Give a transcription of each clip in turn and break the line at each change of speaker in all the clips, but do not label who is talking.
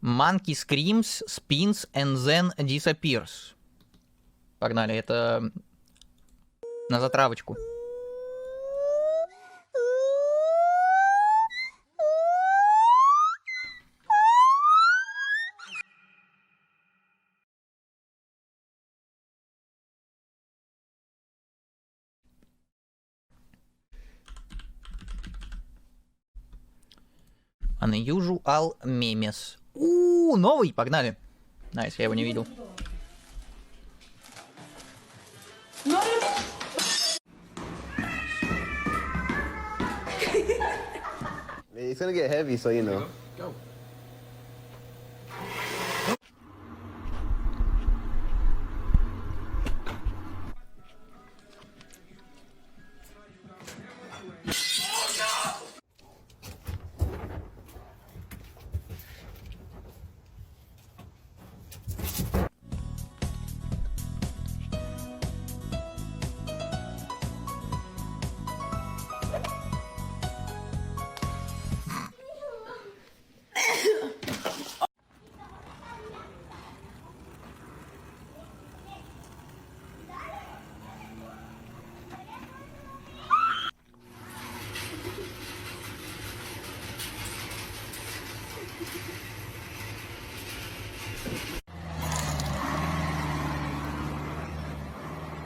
Monkey screams, spins and then disappears. Погнали, это на затравочку. Unusual memes. Новый, погнали. Найс, я его не видел.
It's gonna get heavy, so you know. Go.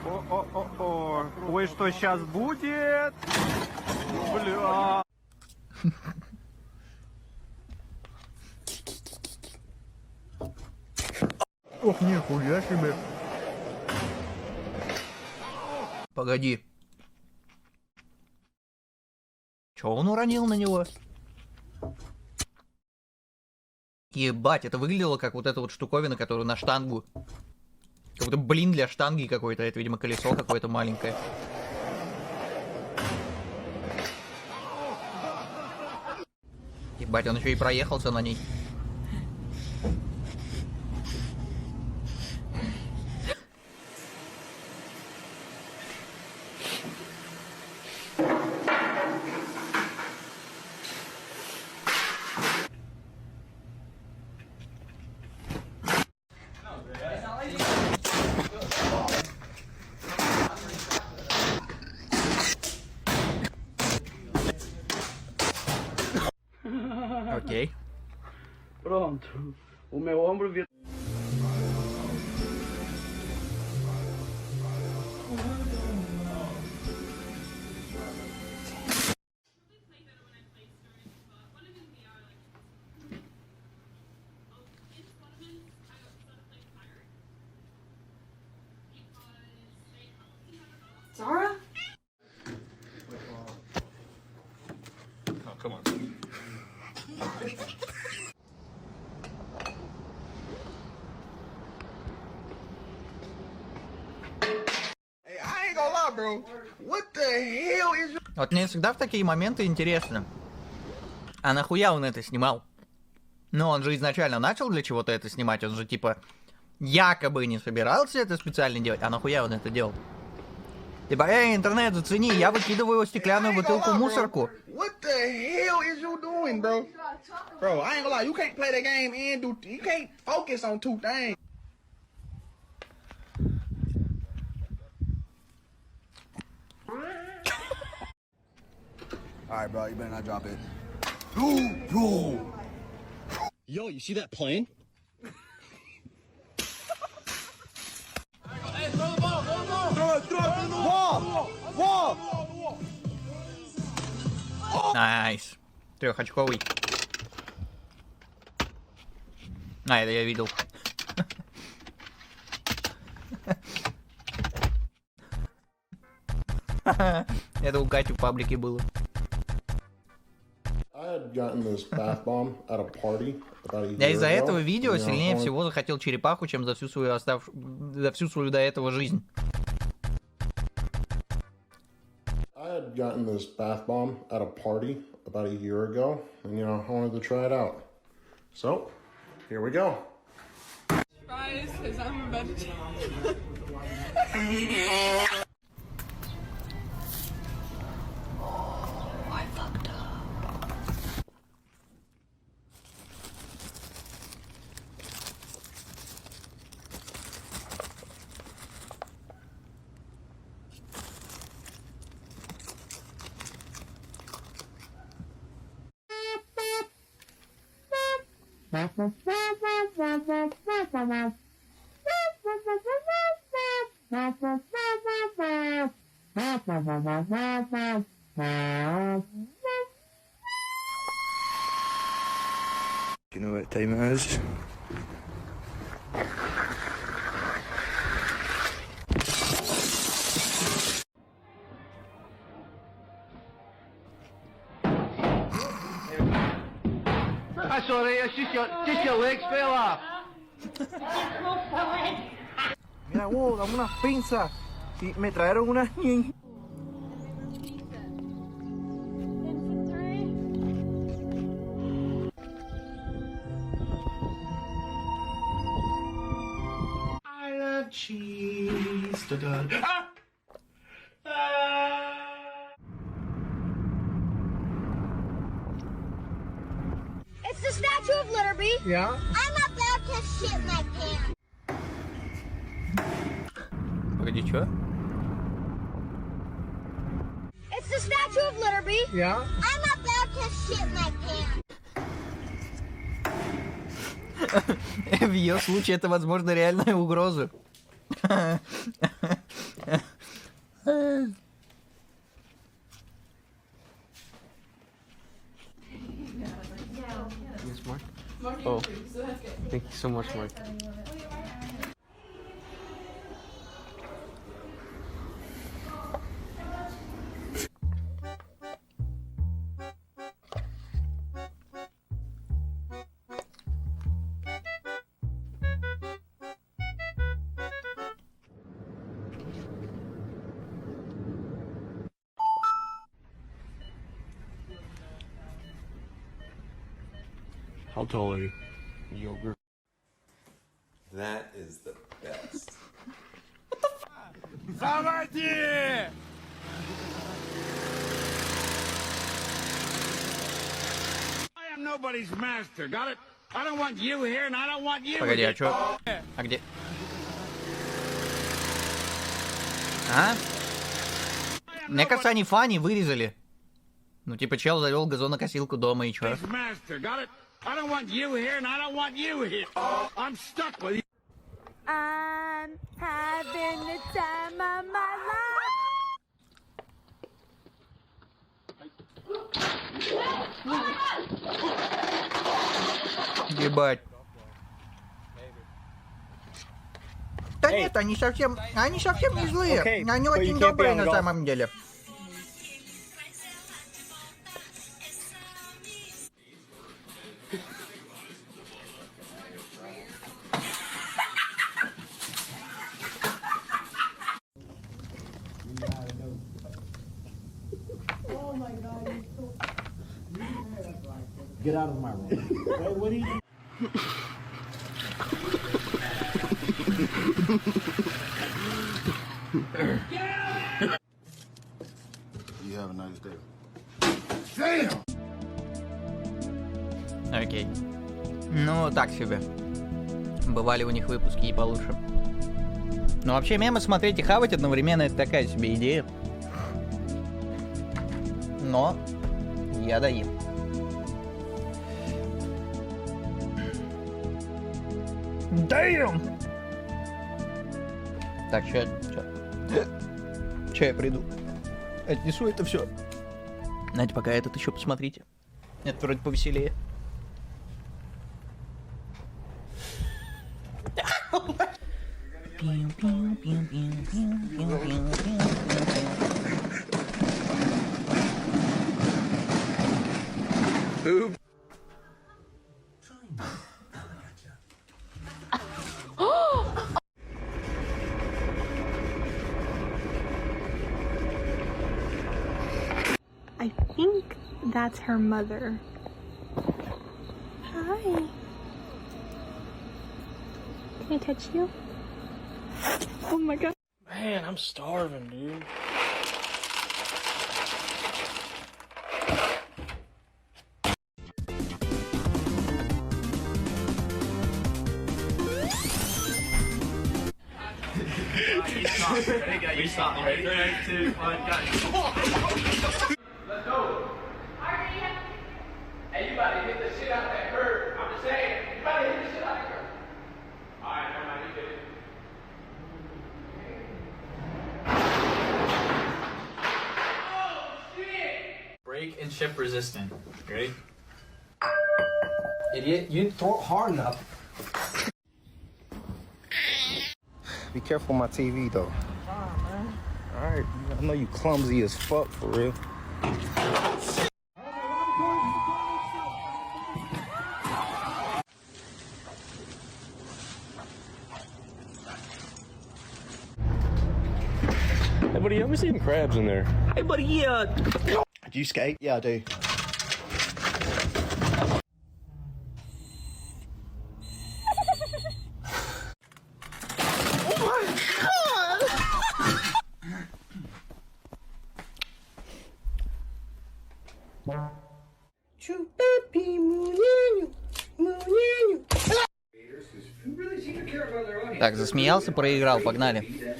О-о-о-о. Ой, что сейчас будет? Бля. Ох, нихуя себе.
Погоди. Чё он уронил на него? Ебать, это выглядело как вот эта вот штуковина, которую на штангу. Как будто блин для штанги какой-то. Это, видимо, колесо какое-то маленькое. Ебать, он еще и проехался на ней. Окей.
Pronto. O meu ombro virou.
Zara?
Oh, come on.
Hey, I ain't gonna lie, bro. What the hell is?
Вот мне всегда в такие моменты интересно. А нахуя он это снимал? Ну, он же изначально начал для чего-то это снимать. Он же, типа, якобы не собирался это специально делать. А нахуя он это делал? Типа, интернет, зацени, я выкидываю стеклянную бутылку в мусорку.
What the hell is you doing, bro? Bro, I ain't gonna lie. You can't play the game and do. You can't focus on two things. All right, bro. You better not drop it. Yo.
Yo, you see that plane?
Найс. Трехочковый. А, это я видел. Это у Кати в паблике было. Я из-за этого видео сильнее всего захотел черепаху, чем за всю свою до этого жизнь.
I had gotten this bath bomb at a party about a year ago, and I wanted to try it out. So, here we go.
Surprise, because I'm a vegetarian.
You know what time it is? That's alright, it's just your legs fell off. Mira, wow, dame unas pinzas. Y me trajeron unas niñas.
I love cheese. Da-da.
It's the statue of Literz.
Yeah?
I'm about to shit my pants.
Погоди, чё?
It's the statue of Literz.
Yeah?
I'm about to shit my pants.
В ее случае это, возможно, реальная угроза.
Oh, thank you so much, Mark. How tall are you? Yogurt.
That is the best.
Смотрит! I am nobody's master, got it? I don't want you here and I don't want you
Погоди, а чё? А где? А? Мне кажется, они фани вырезали. Ну, типа, чел завел газонокосилку дома и чё?
I don't want you here and I don't want you here. I'm stuck with you.
I'm having the time of my life.
Ебать. Да нет, они совсем не злые. Они очень добрые на самом деле.
Get out of my room. Wait, what are you?
You have a nice day.
Damn!
Окей. Ну, так себе. Бывали у них выпуски и получше. Но вообще мемы смотреть и хавать одновременно — это такая себе идея. Но я доем. Даем! Так, ща я приду. Отнесу это все. Знаете, пока этот еще посмотрите. Это вроде повеселее.
I think that's her mother. Hi. Can I touch you? Oh my god.
Man, I'm starving, dude.
You stop. Ready? 3, 2, 1, go. Let's go. Hey, you about to hit the shit out that curve. I'm just saying. chip resistant. Ready?
Idiot, you didn't throw it hard enough.
Be careful with my TV though. Alright, I know you clumsy as fuck for real.
Hey buddy, help me see some crabs in there.
Hey buddy, yeah.
Do you skate? Yeah, I do.
Так, засмеялся, проиграл, погнали.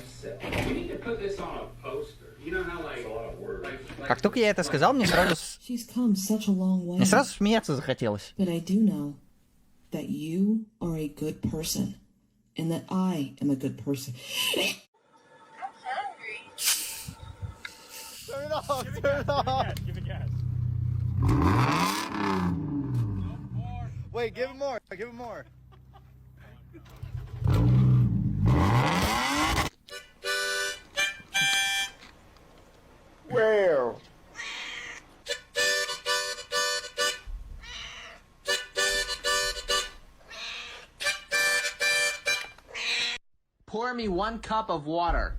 Как только я это сказал, мне сразу смеяться захотелось.
That you are a good person and that I am a good person.
Turn it off, turn it off.
Give it gas.
Wait, give him more, give him more.
Where?
Pour me 1 cup of water.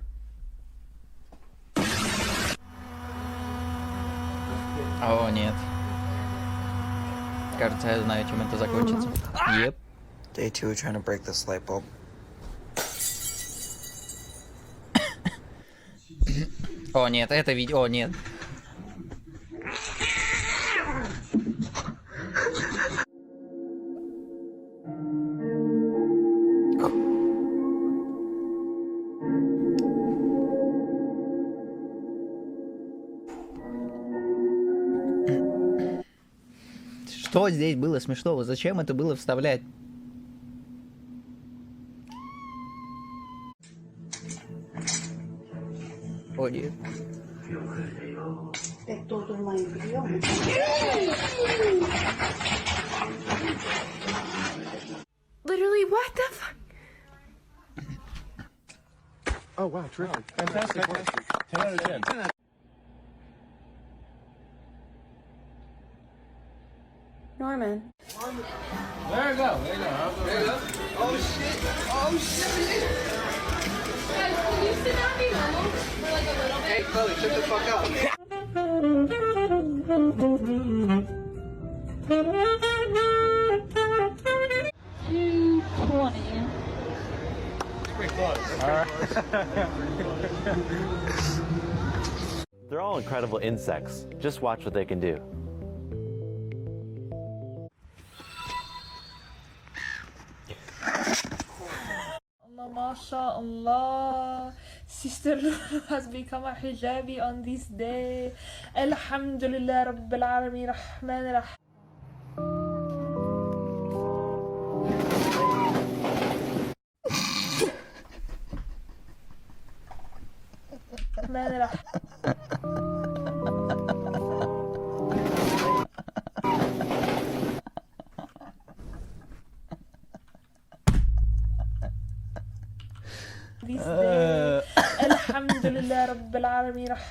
О, нет. Кажется, я знаю, чем это закончится. Yep.
Day 2 trying to break this light bulb.
О, нет, это видео... О, нет. Что здесь было смешного? Зачем это было вставлять? О, нет.
Literally, what the fuck?
Oh wow, terrific. Fantastic work. 10 out of 10.
Norman.
There you go, there you go. There you go.
Oh shit! Oh shit!
Guys, can you sit down and be normal for like a little bit?
Hey, Chloe, shut the fuck up.
Pretty close.
They're all incredible insects. Just watch what they can do.
MashaAllah. Sister has become a hijabi on this day. Alhamdulillah Rabbil Alameen Rahman Rahim.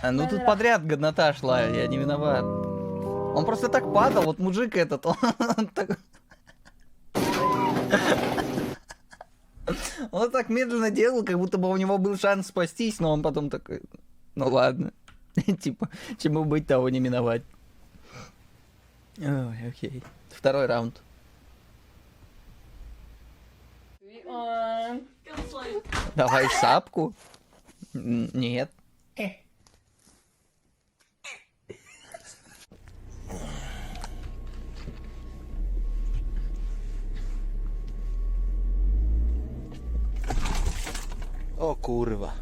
Ну тут подряд годнота шла, я не виноват. Он просто так падал, вот мужик этот, он так... Он так медленно делал, как будто бы у него был шанс спастись, но он потом такой, ну ладно, типа, чему быть, того не миновать. Ой, окей. Второй раунд. Давай шапку. Нет.
О, курва.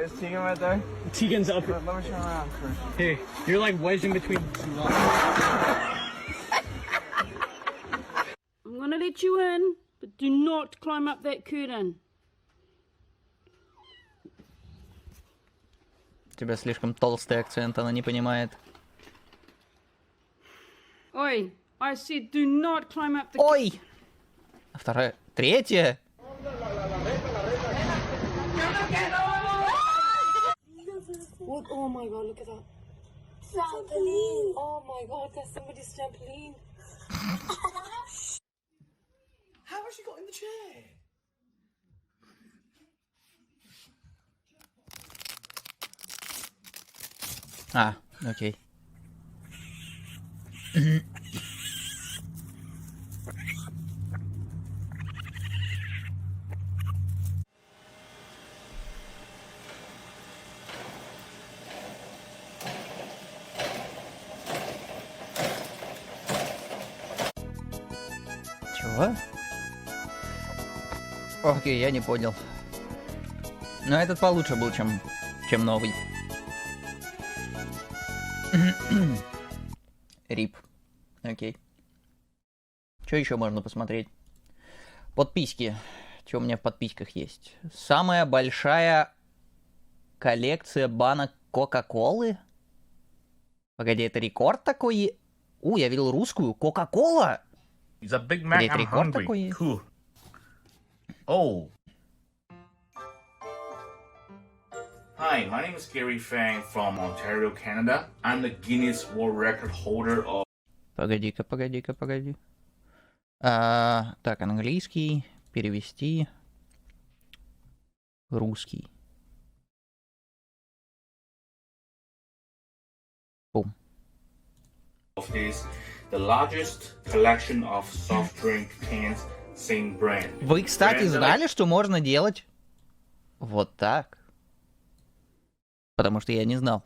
Alright, is Tegan right there?
Tegan's up.
Let me turn around first.
Here, you're like wedged in between two walls.
I'm gonna let you in, but do not climb up that curtain.
У тебя слишком толстый акцент, она не понимает.
Oi, I said do not climb up the
Ой! А вторая... Третья?
What? Oh my god, look at that. Trampoline. Oh my god, that's somebody's trampoline.
How has she got in the chair?
А, окей. Чего? Окей, я не понял. Но этот получше был, чем новый. Рип. Окей. Что еще можно посмотреть? Подписки. Что у меня в подписках есть? Самая большая коллекция банок Кока Колы. Погоди, это рекорд такой? Я видел русскую. Кока Кола.
It's a Big Mac. I'm hungry. Cool. Oh. Hi, my name is Gary Fang from Ontario, Canada. I'm the Guinness World Record holder of...
Погоди-ка. Так, английский. Перевести. Русский. Бум.
Of this, the largest collection of soft drink cans, same brand.
Вы, кстати, знали, что можно делать вот так? Потому что я не знал.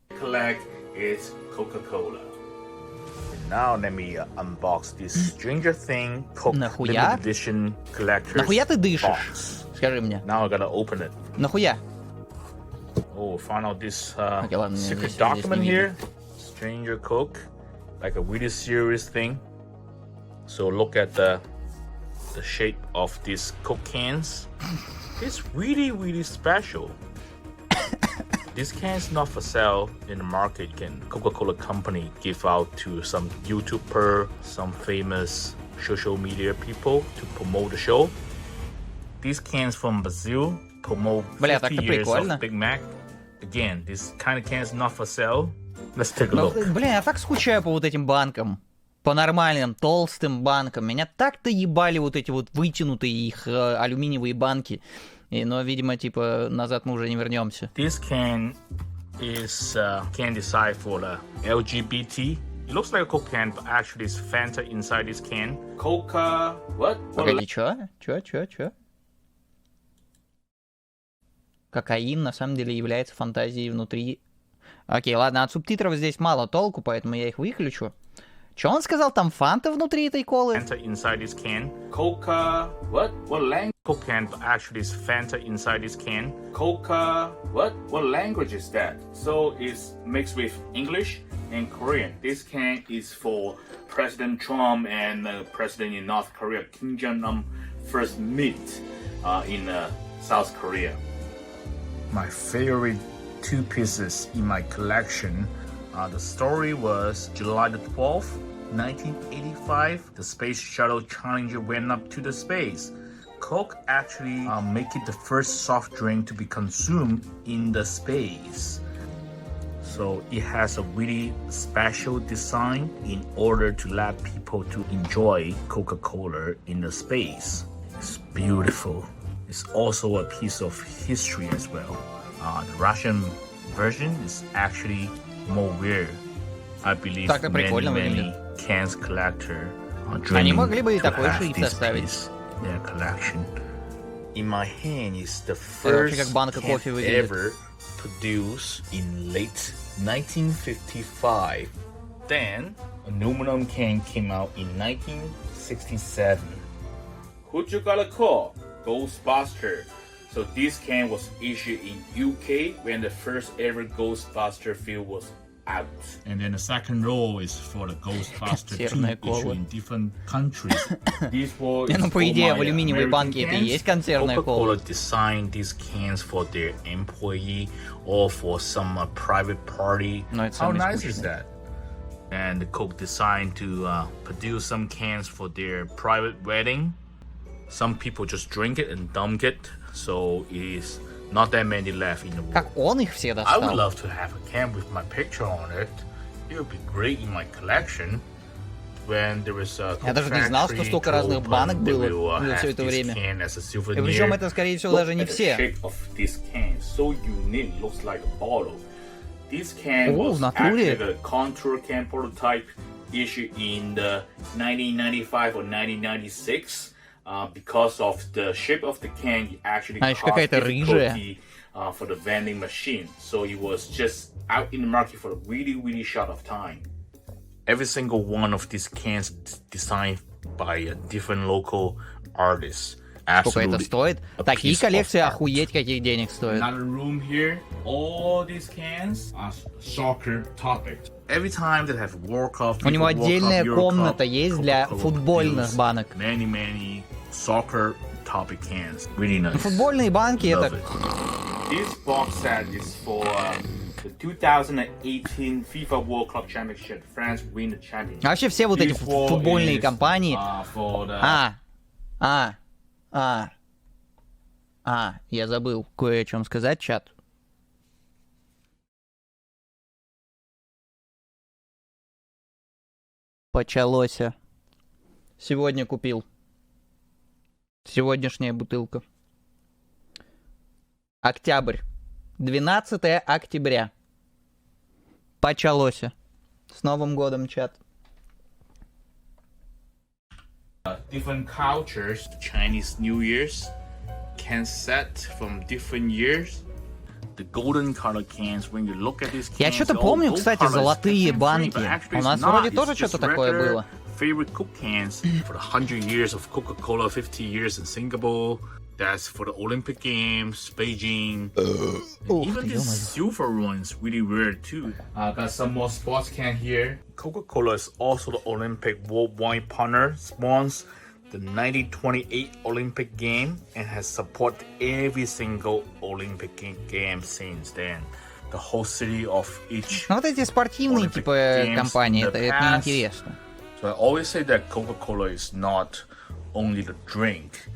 Collect is Coca Cola.
Now let me unbox this Stranger Thing Coke
Нахуя?
Limited Edition Collector's
Нахуя ты дышишь?
box.
Скажи мне.
Now I gotta open it.
Нахуя?
Oh, found out this
Окей, ладно,
secret
здесь
document
не
here. Stranger Coke, like a really serious thing. So look at the shape of these Coke cans. It's really special. This can is not for sale in the market. Can Coca-Cola company give out to some YouTuber, some famous social media people to promote the show. These cans from Brazil promote 50 years of Big Mac. Again, this kind of can is not for sale. Let's take a look.
Бля, я так скучаю по вот этим банкам. По нормальным, толстым банкам. Меня так-то ебали вот эти вот вытянутые их алюминиевые банки. Но, видимо, типа, назад мы уже не вернемся.
This can is can decide for the LGBT. It looks like a Coke can, but actually it's Fanta inside this can. Coca... What?
Погоди, чё? Кокаин на самом деле является фантазией внутри. Окей, ладно, от субтитров здесь мало толку, поэтому я их выключу. Чё он сказал, там фанта внутри этой колы?
Fanta inside this can. Coca... What? What language? Coke can, but actually it's Fanta inside this can. Coca... What? What language is that? So it's mixed with English and Korean. This can is for President Trump and President in North Korea, Kim Jong-un, first meet in South Korea. My favorite two pieces in my collection. The story was July the 12th, 1985. The space shuttle Challenger went up to the space. Coke actually make it the first soft drink to be consumed in the space. So it has a really special design in order to let people to enjoy Coca-Cola in the space. It's beautiful. It's also a piece of history as well. The Russian version is actually more weird. I believe many cans collector are dreaming to have this piece in their collection. In my hand is the first can ever produced in late 1955. Then aluminum can came out in 1967. Who you gotta call? Ghostbuster.
So this can was issued in UK when the first ever Ghostbuster film was out.
And then the second row is for the Ghostbuster 2 issued in different countries.
This was
Ну, по идее, в алюминиевой банке это и есть консервная кола.
Coca-Cola designed these cans for their employee or for some private party. How nice is that? And the Coke designed to produce some cans for their private wedding. Some people just drink it and dump it, so it is not that many left in the world.
Как он их все достал?
I would love to have a can with my picture on it. It would be great in my collection. When there is a
Я даже не знал, что столько разных банок было за все это время. И причем это, скорее всего, даже не все.
This can was actually the contour can prototype issued in the 1995 or 1996. Because of the shape of the can, it actually caused difficulty for the vending machine. So it was just out in the market for a really, really short of time. Every single one of these cans designed by a different local artist.
Сколько это стоит? Такие коллекции охуеть каких денег стоят.
Another room here. All these cans are soccer topic. Every time they have World Cup,
у него отдельная комната есть для футбольных банок.
Many soccer topic cans. Really nice.
Футбольные банки это.
This box set is for the 2018 FIFA World Cup Championship. France win the championship.
Вообще все вот эти футбольные компании. Я забыл кое о чем сказать, чат. Почалося. Сегодня купил. Сегодняшняя бутылка. Октябрь. 12 октября. Почалося. С Новым годом, чат.
Different cultures, Chinese New Year's can set from different years. The golden color cans, when you look at these cans,
я что-то помню, кстати, золотые банки. У нас вроде тоже что-то такое было.
Favorite Coke cans for the 100 years of Coca Cola, 50 years in Singapore. That's for the Olympic Games, Beijing. Even this silver one is really rare too. Got some more sports can here. Coca-Cola is also the Olympic worldwide partner, sponsors the 1928 Olympic game and has supported every single Olympic game since then. The whole city of each.
Вот эти спортивные типа компании, это неинтересно.
So I always say that Coca-Cola is not only the drink.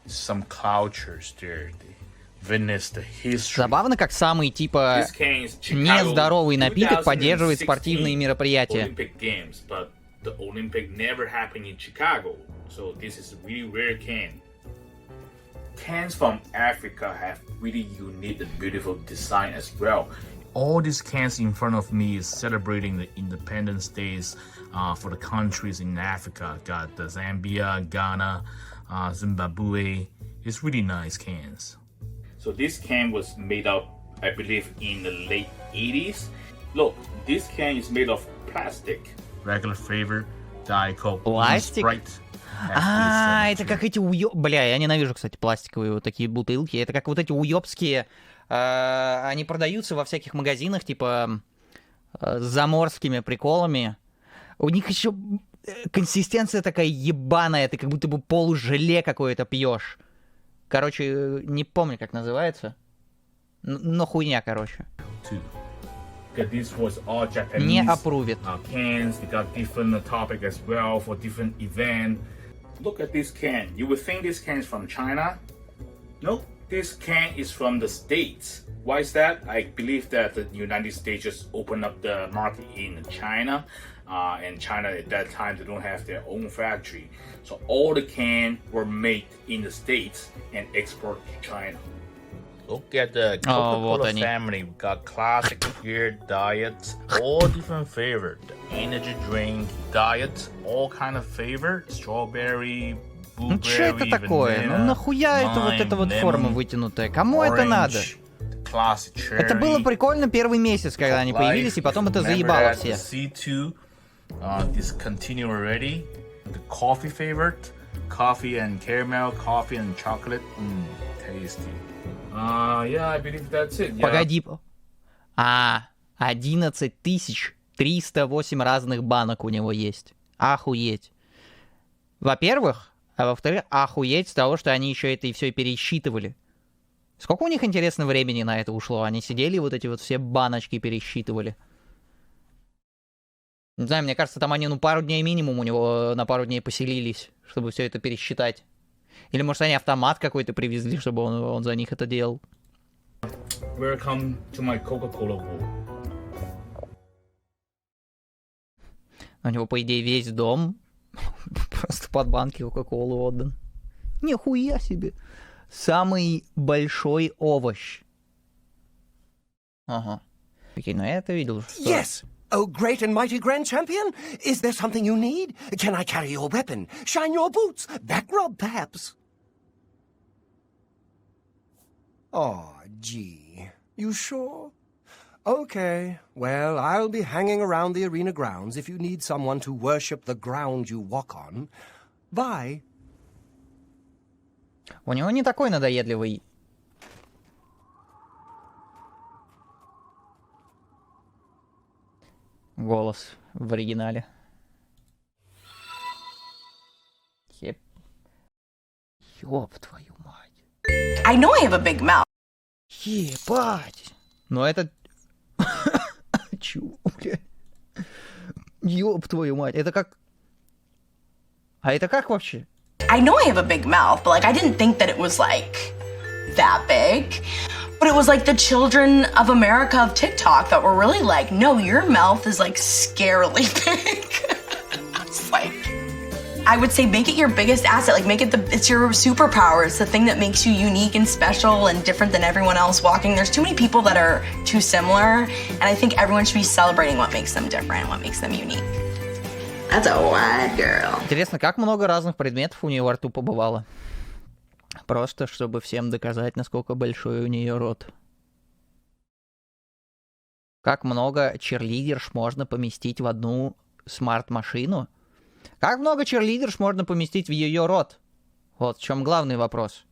Some cultures there, the witness the history.
Забавно, как самый типа нездоровый напиток поддерживает спортивные мероприятия.
Olympic Games, but the Olympic never happened in Chicago, so this is a really rare can. Cans from Africa have really unique and beautiful design as well. All these cans in front of me is celebrating the Independence Days for the countries in Africa. Got the Zambia, Ghana, Zimbabwe. It's really nice cans. So this can was made up, I believe, in the late 80s. Look, this can is made of plastic. Regular flavor, Diet Coke, Sprite.
Это как эти Бля, я ненавижу, кстати, пластиковые вот такие бутылки. Это как вот эти уёбские. Они продаются во всяких магазинах, типа с заморскими приколами. У них еще консистенция такая ебаная, ты как будто бы полужеле какое-то пьешь. Короче, не помню, как называется. Но хуйня, короче. Не апрувит.
Cans, they got different topic as well for different event. Look at this can. You would think this can is from China. Nope, this can is from the States. Why is that? I believe that the United States just opened up the market in China. And China at that time, they don't have their own factory. So all the cans were made in the States and exported to China. Look at the Coca-Cola family. We got classic beer, diet, all different flavor. The energy drink, diet, all kind of flavor. Strawberry, blueberry,
ну что это такое? Ну нахуя это вот эта вот форма вытянутая? Кому это надо? Это было прикольно первый месяц, когда они появились, и потом это заебало все.
Discontinue already. The coffee favorite, coffee and caramel, coffee and chocolate.
tasty. Yeah, I believe that's it. Yeah.
Погоди. 11 308 разных банок у него есть. Охуеть. Во-первых, а во-вторых, охуеть с того, что они еще это и все пересчитывали. Сколько у них, интересно, времени на это ушло? Они сидели и вот эти вот все баночки пересчитывали. Не знаю, мне кажется, там они, пару дней минимум у него на пару дней поселились, чтобы все это пересчитать. Или, может, они автомат какой-то привезли, чтобы он за них это делал.
Welcome to my Coca Cola bowl.
У него, по идее, весь дом просто под банки Кока-Колы отдан. Нихуя себе. Самый большой овощ. Ага. Окей, ну я это видел, что...
Yes! Oh, great and mighty grand champion! Is there something you need? Can I carry your weapon? Shine your boots? Back rub, perhaps? Oh, gee. You sure? Okay, well, I'll be hanging around the arena grounds if you need someone to worship the ground you walk on. Bye.
У него не такой надоедливый. Голос в оригинале. Ёб твою мать.
I know I have a big mouth.
Ебать. Но это... Чё, бля? Ёб твою мать. Это как... А это как вообще?
I know I have a big mouth, but I didn't think that it was that big. But it was the children of America of TikTok that were really no, your mouth is scarily big. It's I would say make it your biggest asset. Make it it's your superpower. It's the thing that makes you unique and special and different than everyone else walking. There's too many people that are too similar, and I think everyone should be celebrating what makes them different, what makes them unique. That's a white girl.
Интересно, как много разных предметов у нее во рту побывало? Просто, чтобы всем доказать, насколько большой у нее рот. Как много черлидерш можно поместить в одну смарт-машину? Как много черлидерш можно поместить в ее рот? Вот в чем главный вопрос.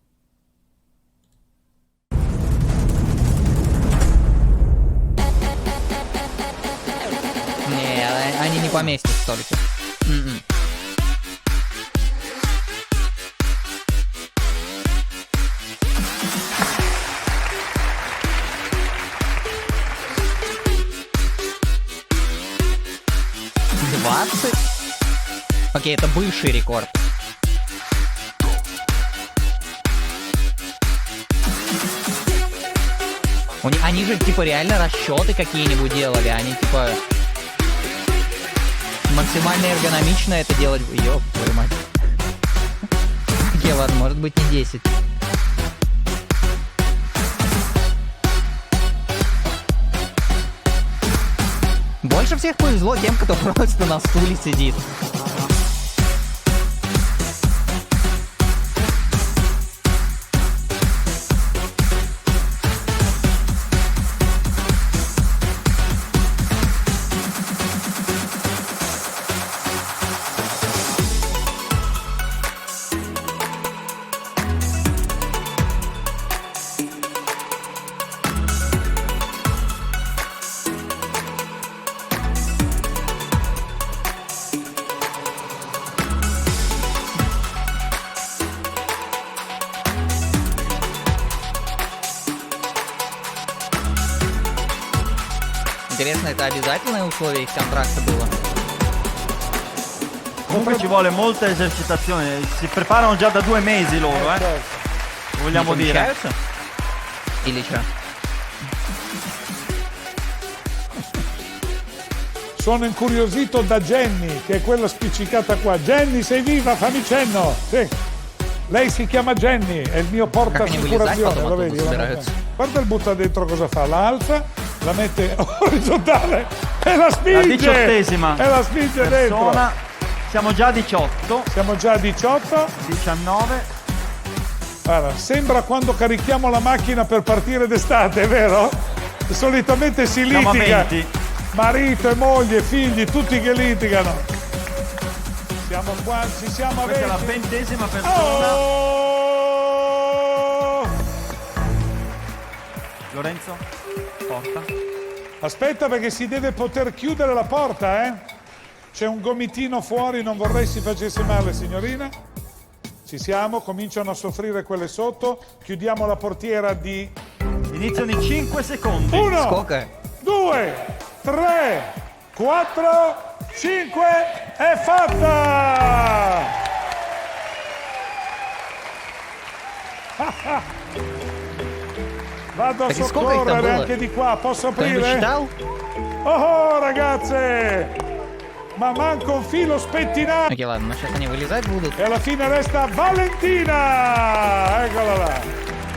Не, они не поместят столько. Окей, это бывший рекорд. Они же, реально расчеты какие-нибудь делали. Они, максимально эргономично это делать. Ёб твою мать. Окей, ладно, может быть не 10. Больше всех повезло тем, кто просто на стуле сидит. Интересно, это обязательное условие их контракта было?
Comunque ci vuole molta esercitazione, si preparano già da 2 mesi loro, vogliamo dire.
Или что?
Sono incuriosito da Jenny, che è quella spiccicata qua. Jenny, sei viva? Fammi cenno. Sì. Lei si chiama Jenny, è il mio porta-assicurazione, lo vedi? Guarda il butta dentro cosa fa, la alza, la mette orizzontale e la spinge!
La 18esima
e la spinge dentro.
Siamo già a 18.
Siamo già a 18.
19.
Guarda, sembra quando carichiamo la macchina per partire d'estate, è vero? Solitamente si litiga.
Siamo a 20.
Marito e moglie, figli, tutti che litigano. Siamo qua, ci siamo a 20.
Questa è la 20esima persona.
Oh!
Lorenzo, porta.
Aspetta perché si deve poter chiudere la porta, eh? C'è un gomitino fuori, non vorrei si facesse male, signorina. Ci siamo, cominciano a soffrire quelle sotto. Chiudiamo la portiera di...
Iniziano i 5 secondi.
1, 2, 3, 4, 5, è fatta! Vado a soccorrere anche di qua, posso aprire? Oh, ragazze! Ma manco un filo spettinato!
Окей, ладно, но сейчас они вылезать будут.
E alla fine resta Valentina! Eccola là!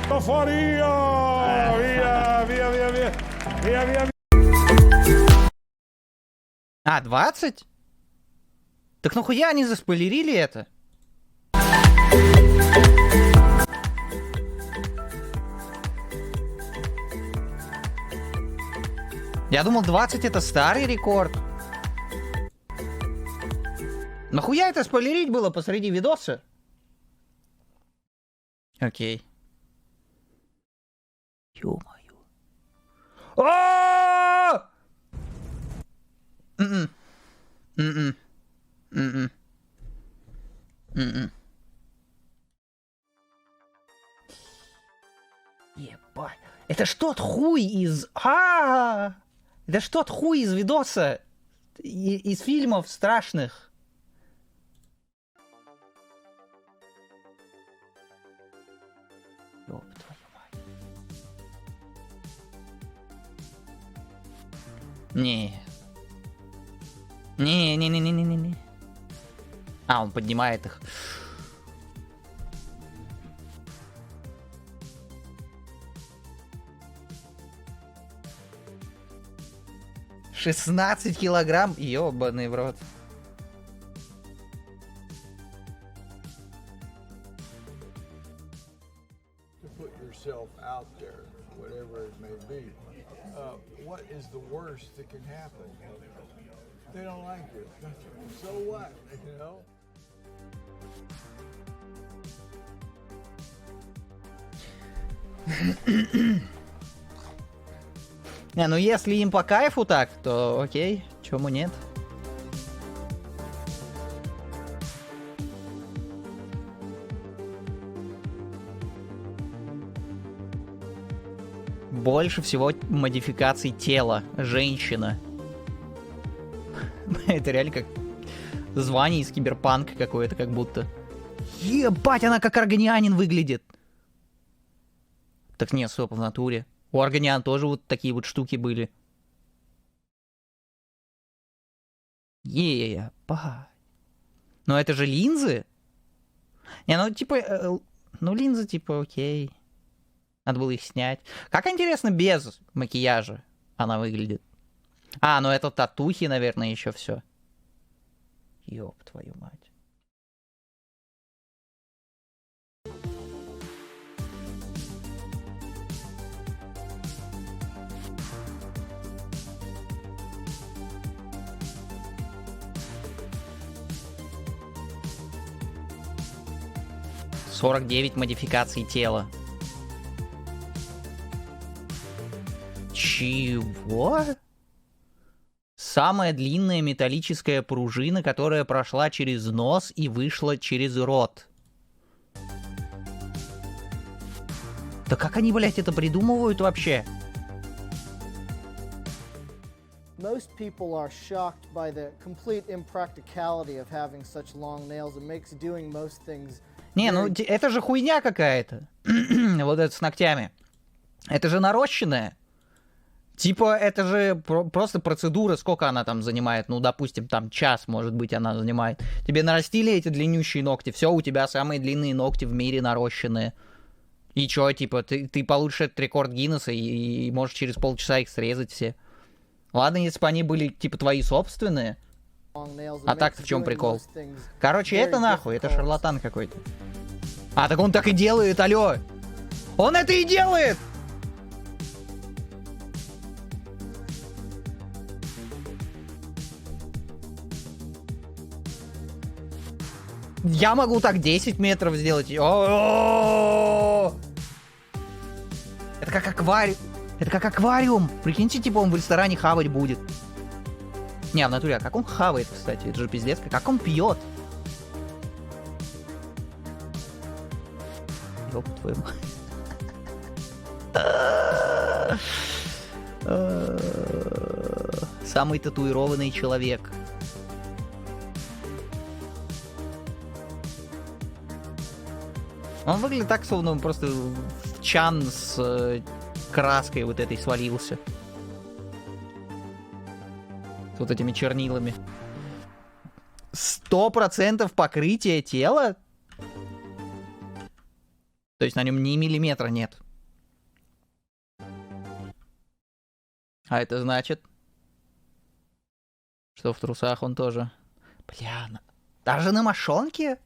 Sto fuori io! Via, via, via, via! Via, via, via!
А, 20? Так нахуя они заспойлерили это? Я думал, 20 это старый рекорд. Нахуя это спойлерить было посреди видоса? Окей. Ё-моё. О! Ебать. Это ж тот хуй из... Это ж тот хуй из видоса. Из фильмов страшных. Ёб твою мать. Не. Не. А, он поднимает их. $16 килограмм, ёбаный в рот.
To put yourself out there, whatever it may be. What is the worst that can happen? They don't like it. So what? You know?
Не, ну если им по кайфу так, то окей, чему нет. Больше всего модификаций тела. Женщина. Это реально как звание из киберпанка какое-то, как будто. Ебать, она как органианин выглядит. Так нет, стоп, в натуре. У органиан тоже вот такие вот штуки были. Ебать. Но это же линзы? Не, ну типа... Ну линзы типа окей. Надо было их снять. Как интересно без макияжа она выглядит. А, ну это татухи, наверное, еще все. Ёб твою мать. — 49 модификаций тела. Чего? Самая длинная металлическая пружина, которая прошла через нос и вышла через рот. Да как они, блядь, это придумывают вообще?
Most people are shocked by the complete impracticality of having such long nails. It makes doing most things.
Не, ну это же хуйня какая-то. Вот это с ногтями. Это же нарощенное. Типа, это же просто процедура, сколько она там занимает? Ну, допустим, там час, может быть, она занимает. Тебе нарастили эти длиннющие ногти, все, у тебя самые длинные ногти в мире нарощенные. И чё, типа, ты получишь этот рекорд Гиннесса и можешь через полчаса их срезать все. Ладно, если бы они были, типа, твои собственные. А так-то в чем прикол? Короче, это нахуй, это шарлатан какой-то. А, так он так и делает, алё! Он это и делает! Я могу так 10 метров сделать. О-о-о-о! Это как аквариум. Это как аквариум. Прикиньте, типа он в ресторане хавать будет. Не, в натуре, а как он хавает, кстати? Это же пиздец. Как он пьет? Ёб твою мать. Самый татуированный человек. Он выглядит так, словно он просто в чан с краской вот этой свалился. С вот этими чернилами. 100% покрытия тела? То есть на нем ни миллиметра нет. А это значит, что в трусах он тоже... Бля, даже на мошонке?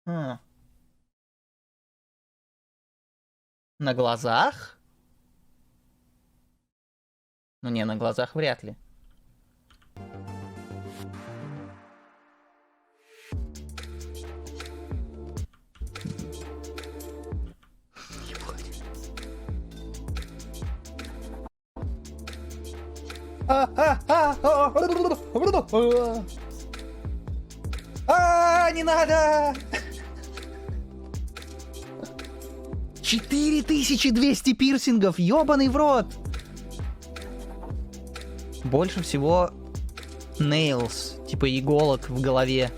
На глазах? Ну не, на глазах вряд ли. Не надо! 4200 пирсингов, ёбаный в рот! Больше всего nails, типа иголок в голове.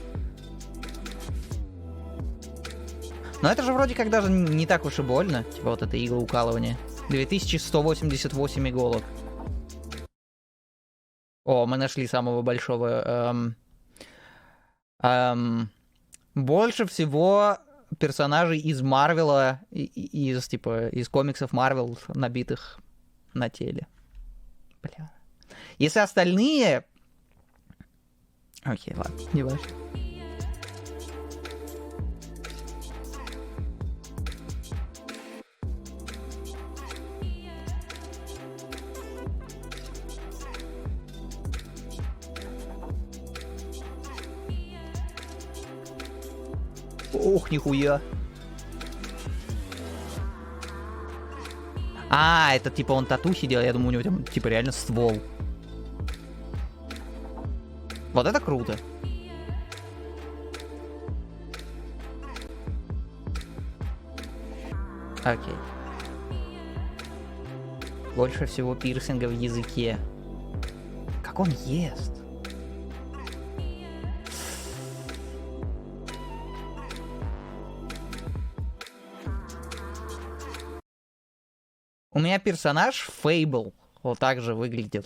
Но это же вроде как даже не так уж и больно, типа вот это иглоукалывание. 2188 иголок. О, мы нашли самого большого. Больше всего персонажей из Марвела, из комиксов Марвел, набитых на теле. Бля. Если остальные... Окей, ладно, не важно. Ох, нихуя. А, это типа он татухи делал, я думаю, у него там типа реально ствол. Вот это круто. Окей. Больше всего пирсинга в языке. Как он ест? У меня персонаж Фейбл вот так же выглядел,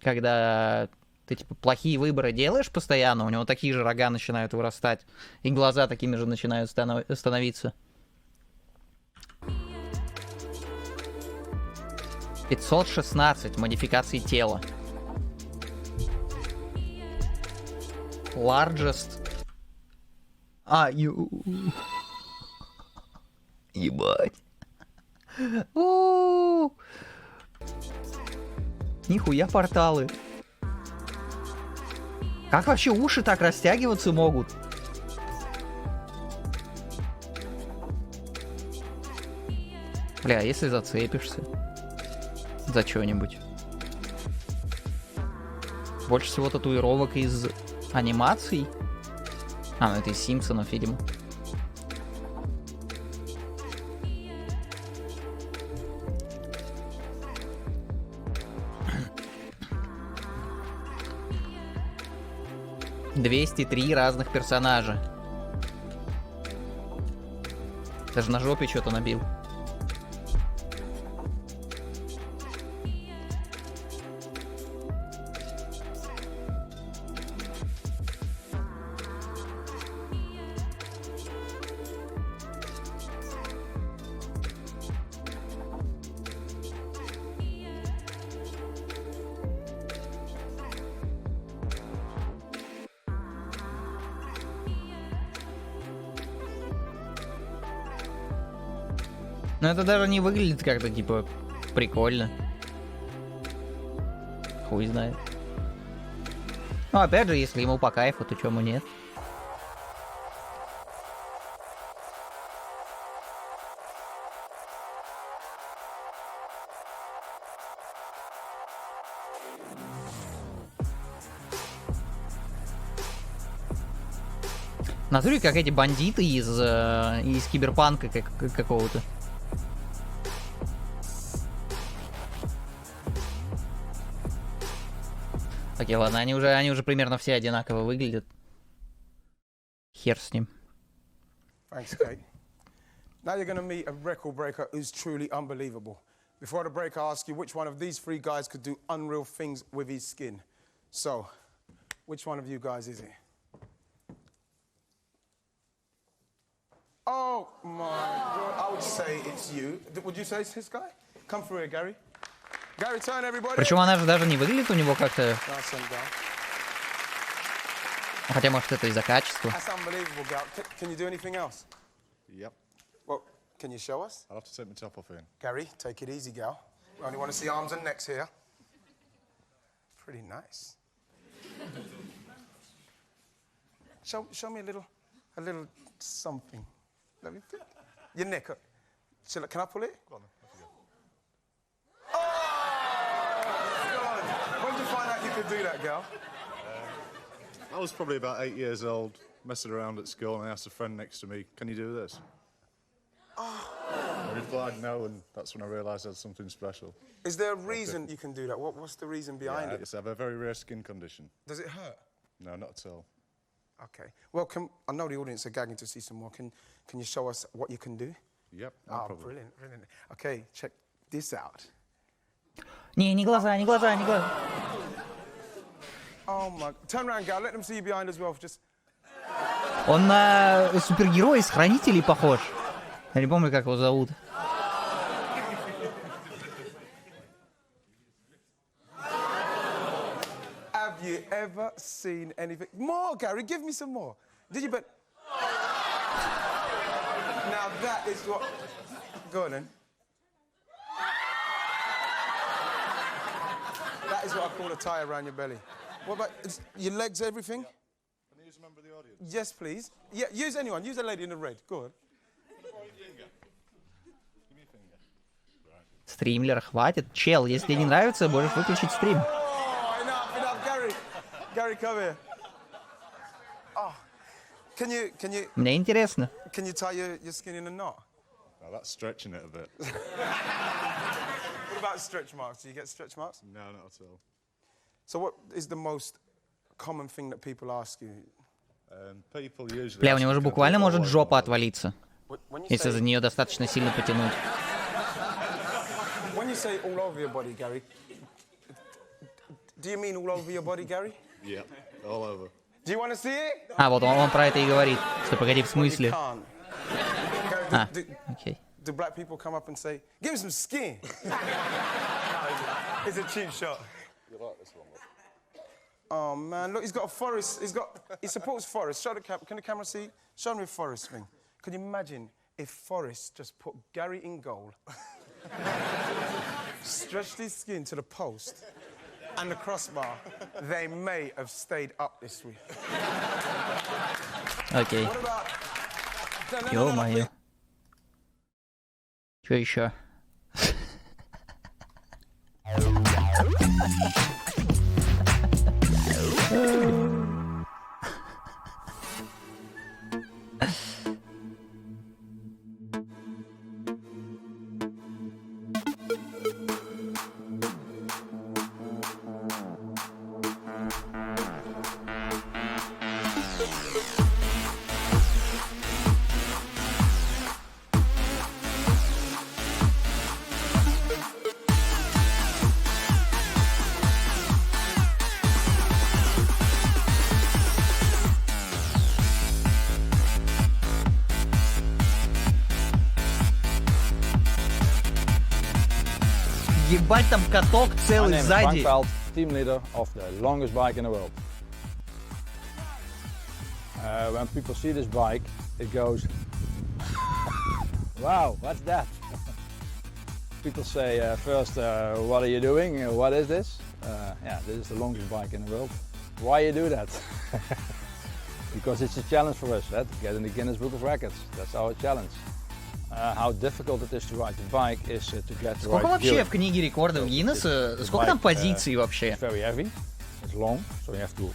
когда ты типа плохие выборы делаешь постоянно, у него такие же рога начинают вырастать, и глаза такими же начинают становиться. 516 модификаций тела. Largest. Ебать. Нихуя порталы. Как вообще уши так растягиваться могут? Бля, если зацепишься за что-нибудь. Больше всего татуировок из анимаций. А, ну это из Симпсонов, видимо. «203 разных персонажа». Даже на жопе что-то набил. Но это даже не выглядит как-то, типа, прикольно. Хуй знает. Ну, опять же, если ему по кайфу, то чему нет? В натуре как эти бандиты из киберпанка какого-то. Окей, ладно, они уже примерно все одинаково выглядят. Хер с ним.
Thanks, Kate. Now you're going to meet a record breaker who's truly unbelievable. Before the break, I ask you which one of these three guys could do unreal things with his skin. So, which one of you guys is it? Oh my God, I would say it's you. Would you say it's this guy? Come through here, Gary. Gary, turn everybody.
Причем она же даже не выглядит у него как-то... Хотя, может, это из-за качества.
That's unbelievable, Gal. Can you do anything else?
Yep.
Well, can you show us?
I'll have to take my top off here.
Gary, take it easy, Gal. We only want to see arms and necks here. Pretty nice. Show me a little something. Let me feel your neck. Can I pull it?
Go on, then. Off you go.
Oh, God. When did you find out you could do that, Gal?
I was probably about 8 years old, messing around at school, and I asked a friend next to me, "Can you do this?" I replied no, and that's when I realised I had something special.
Is there a reason you can do that? What's the reason behind it?
I have a very rare skin condition.
Does it hurt?
No, not at all.
Okay. Well, I know the audience are gagging to see some more. Can you show us what you can do?
Yep, no problem.
Brilliant, brilliant. Okay, check this out.
Не глаза, не глаза, не глаза.
Oh my... Turn around, Gal. Let them see you behind as well. Just...
Он на супергероя из Хранителей похож. Я не помню, как его зовут.
Have you ever seen anything? More, Gary. Give me some more. Did you bet? Now that is what... Go on, then. That is what I call a tie around your belly. What about your legs, everything?
Can you use a member of the audience?
Yes, please. Yeah, use anyone. Use a lady in the red. Go on.
Стримлер, хватит. Чел, если не нравится, можешь выключить стрим.
Oh, enough, Gary. Gary, come here. Oh, can you?
Мне интересно.
Can you tie your skin in a knot?
Oh, that's stretching it a bit.
What about stretch marks? Do you get stretch marks?
No, not at all.
So what is the most common thing that people ask you?
People usually.
Бля, у него же буквально может жопа отвалиться, если за нее достаточно сильно потянуть.
When you say all over your body, Gary, do you mean all over your body, Gary?
Yeah, all over.
Do you want to see it?
А, вот он про это и говорит. Что, погоди, в смысле? А, окей.
Do black people come up and say, "Give me some skin"? It's a cheap shot.
You like this one?
Oh man, look, he's got a forest. He supports Forest. Show the camera. Can the camera see? Show me a Forest thing. Can you imagine if Forest just put Gary in goal, stretched his skin to the post and the crossbar? They may have stayed up this week.
Окей. Ё-моё. Чё еще? Ебать, там каток целый сзади.
Team leader of the longest bike in the world. When people see this bike, it goes, wow, what's that? People say first, what are you doing? What is this? Yeah, this is the longest bike in the world. Why you do that? Because it's a challenge for us, to get in the Guinness Book of Records. That's our challenge. How difficult it is to ride the bike is to get the
Сколько
right
вообще
gearing.
в книге рекордов Гиннесса? Сколько там позиций вообще?
It's very heavy. It's long, so you have to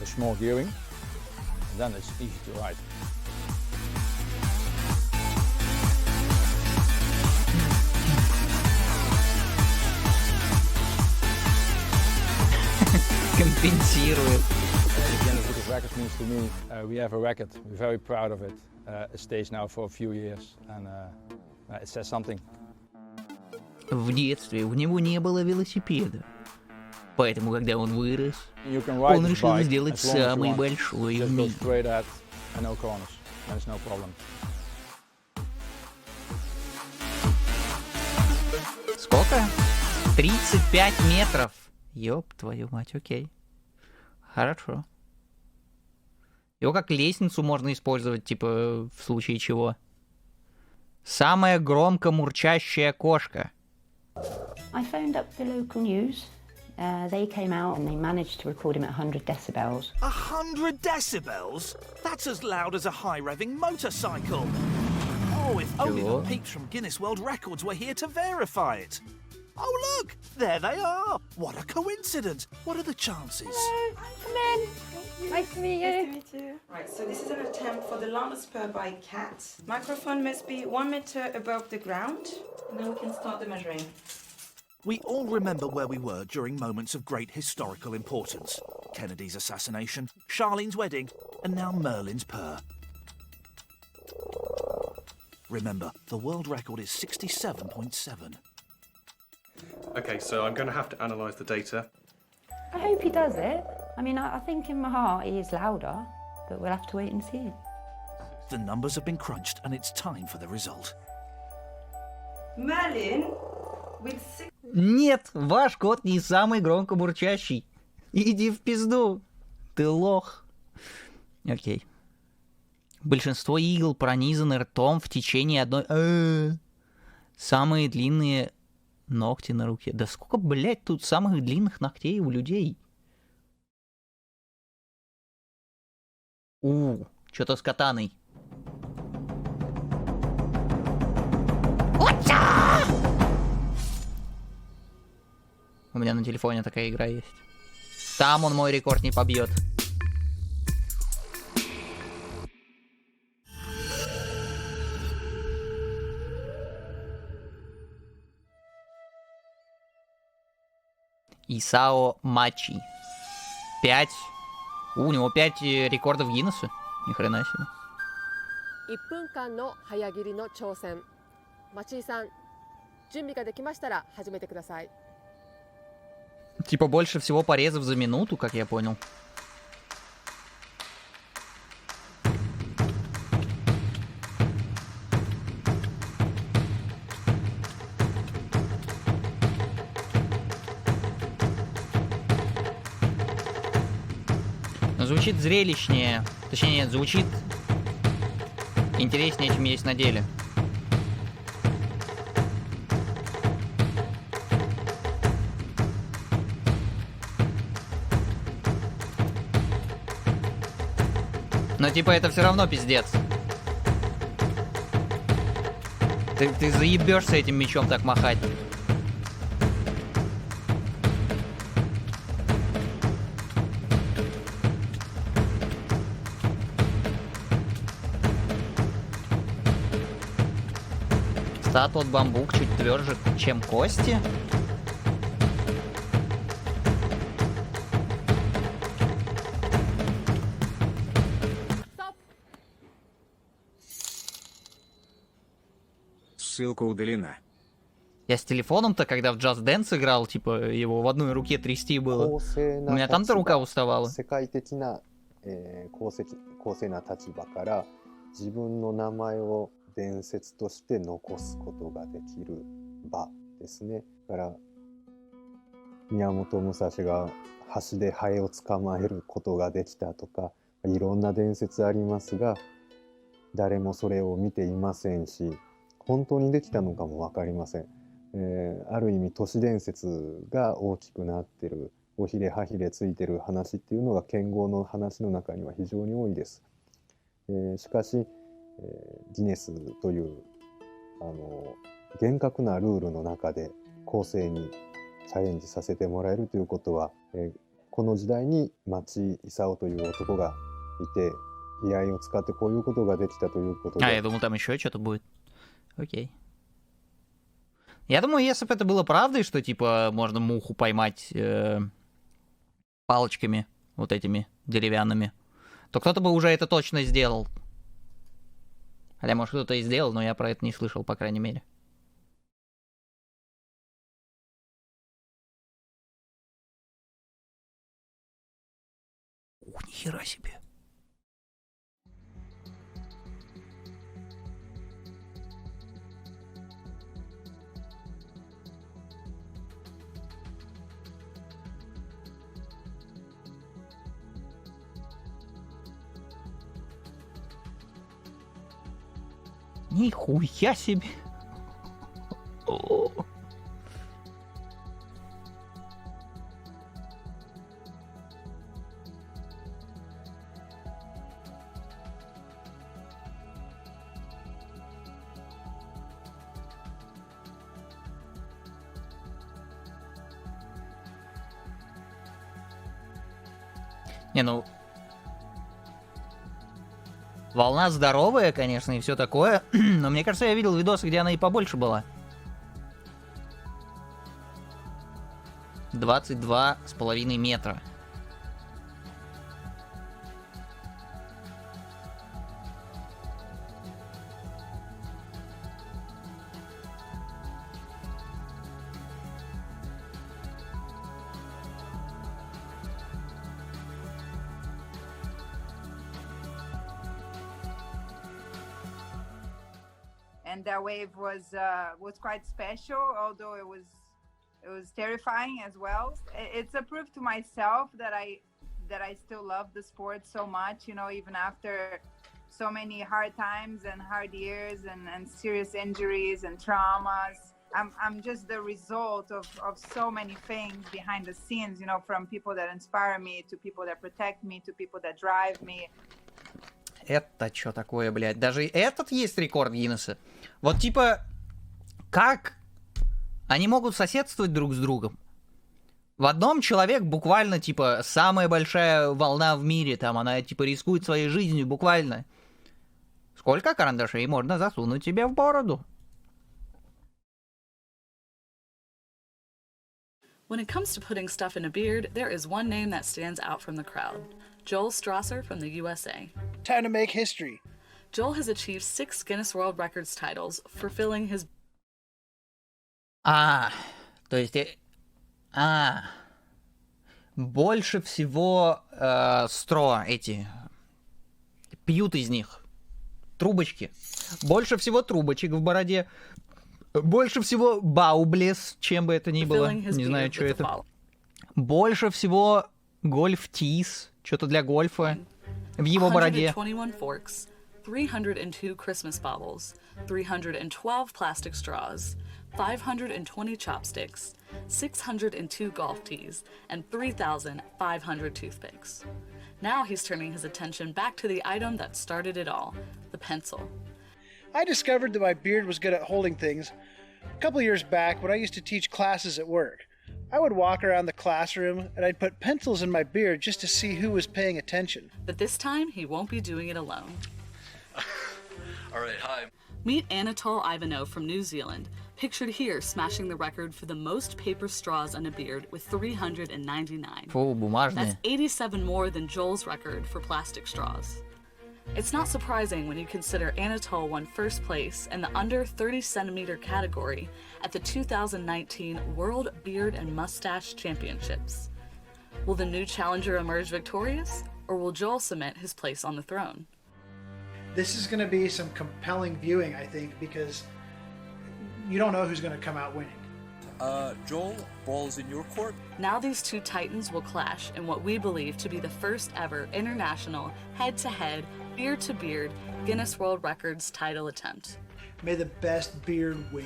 a small gearing. And then it's easy to ride.
Компенсирует.
The Guinness Book of Records means to me we have a record. We're very proud of it. It stays now for a few years, and it says something.
В детстве у него не было велосипеда. Поэтому, когда он вырос,
You can ride
он
this
решил
bike
сделать
as long as you
самый
want.
большой в
Just go
мире.
straight ahead and no corners. There's no problem.
Сколько? 35 метров. Ёб твою мать, окей. Хорошо. Его как лестницу можно использовать, типа, в случае чего. Самая громко мурчащая кошка.
I phoned up the local news. They came out and they managed to record him at 100 decibels.
100 decibels? That's as loud as a high-revving motorcycle. Oh, if only the peeps from Guinness World Records were here to verify it. Oh, look! There they are! What a coincidence! What are the chances?
Hello, come in. Nice to meet you. Nice to meet you. Right, so this is an attempt for the longest purr by cat. Microphone must be 1 meter above the ground. And then we can start the measuring.
We all remember where we were during moments of great historical importance. Kennedy's assassination, Charlene's wedding, and now Merlin's purr. Remember, the world record is 67.7.
Okay, so I'm going to have to analyse the data.
I hope he does it. I mean, I think in my heart he is louder, but we'll have to wait and see.
The numbers have been crunched and it's time for the result.
Merlin with
Нет, ваш кот не самый громко мурчащий. Иди в пизду. Ты лох. Окей. Большинство игл пронизаны ртом в течение одной... Самые длинные ногти на руке. Да сколько, блядь, тут самых длинных ногтей у людей? Что-то с катаной. У меня на телефоне такая игра есть. Там он мой рекорд не побьет. Исао Мачи. 5. У него 5 рекордов Гиннесса. Ни хрена себе.
1分間の早切りの挑戦。町井さん、準備ができましたら始めてください。
Типа больше всего порезов за минуту, как я понял. Но звучит зрелищнее. Точнее, нет, звучит интереснее, чем есть на деле. Но типа это все равно пиздец. Ты заебешься этим мечом так махать. Статуя от бамбук чуть тверже, чем кости.
Ссылка удалена.
Я с телефоном-то, когда в Just Dance играл, типа, его в одной руке трясти было. У меня там-то рука уставала.
世界的な、公正な立場から自分の名前を伝説として残すことができる場ですね。だから宮本武蔵が橋でハエを捕まえることができたとか、いろんな伝説ありますが、誰もそれを見ていませんし、本当にできたのかも分かりません。ある意味都市伝説が大きくなってるおひれはひれついてる話っていうのが剣豪の話の中には非常に多いです。しかし、ギネスという厳格なルールの中で公正にチャレンジさせてもらえるということは、この時代に町勲という男がいて、依頼を使ってこういうことができたということで。
Я думал, там еще что-то будет. Окей. Я думаю, если бы это было правдой, что типа можно муху поймать палочками вот этими деревянными, то кто-то бы уже это точно сделал. Хотя, может, кто-то и сделал, но я про это не слышал, по крайней мере. Ух, нихера себе. Нихуя себе. Не, ну... Волна здоровая, конечно, и все такое. Но мне кажется, я видел видосы, где она и побольше была. 22,5 метра.
And that wave was quite special, although it was terrifying as well. It's a proof to myself that I still love the sport so much, you know, even after so many hard times and hard years and serious injuries and traumas. I'm just the result of so many things behind the scenes, you know, from people that inspire me to people that protect me to people that drive me.
Это что такое, блядь? Даже этот есть рекорд Гиннесса. Вот типа, как они могут соседствовать друг с другом? В одном человек буквально, типа, самая большая волна в мире, там, она, типа, рискует своей жизнью буквально. Сколько карандашей можно засунуть себе в бороду?
When it comes to putting stuff in a beard, there is one name that stands out from the crowd. Joel Strasser from the USA.
Time to make history.
Joel has achieved 6 Guinness World Records titles for filling his...
То есть... Больше всего стро эти... Пьют из них. Трубочки. Больше всего трубочек в бороде. Больше всего баублес, чем бы это ни было. Не знаю, что это. Больше всего гольф-тиз. Что-то для гольфа. В его бороде.
121 forks, 302 Christmas baubles, 312 plastic straws, 520 chopsticks, 602 golf tees, and 3,500 toothpicks. Now he's turning his attention back to the item that started it all, the pencil.
I discovered that my beard was good at holding things a couple years back when I used to teach classes at work. I would walk around the classroom and I'd put pencils in my beard just to see who was paying attention.
But this time, he won't be doing it alone.
All right, hi.
Meet Anatol Ivanov from New Zealand, pictured here smashing the record for the most paper straws on a beard with 399.
Фу, бумажные.
That's 87 more than Joel's record for plastic straws. It's not surprising when you consider Anatol won first place in the under 30 centimeter category at the 2019 World Beard and Mustache Championships. Will the new challenger emerge victorious, or will Joel cement his place on the throne?
This is going to be some compelling viewing, I think, because you don't know who's going to come out winning.
Joel, ball's in your court.
Now these two titans will clash in what we believe to be the first ever international head-to-head, beard-to-beard Guinness World Records title attempt.
May the best beard win.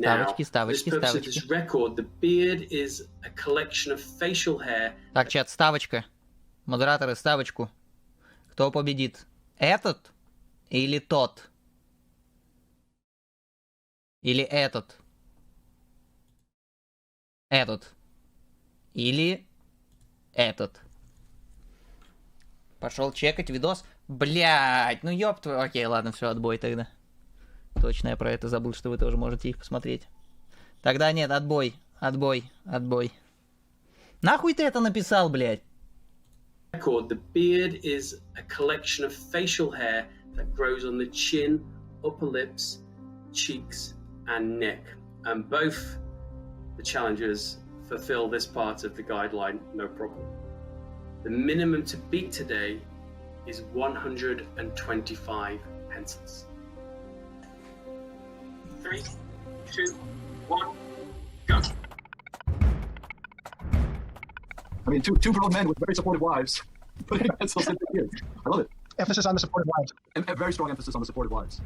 Ставочки, ставочки, ставочки. Так, чат, ставочка. Модераторы, ставочку. Кто победит? Этот или тот? Или этот? Этот. Или этот. Пошел чекать видос. Блять, ну ёб твою. Окей, ладно, все, отбой тогда. Точно, я про это забыл, что вы тоже можете их посмотреть. Тогда нет, отбой. Отбой, отбой. Нахуй ты это написал, блядь?
The beard is a collection of facial hair that grows on the chin, upper lips, cheeks, and neck. And both the challengers fulfill this part of the guideline, no problem. The minimum to beat today is 125 pencils. 3, 2, 1, go.
I mean, two grown men with very supportive wives putting pencils in their ears. I love it.
Emphasis on the supportive wives.
And a very strong emphasis on the supportive wives.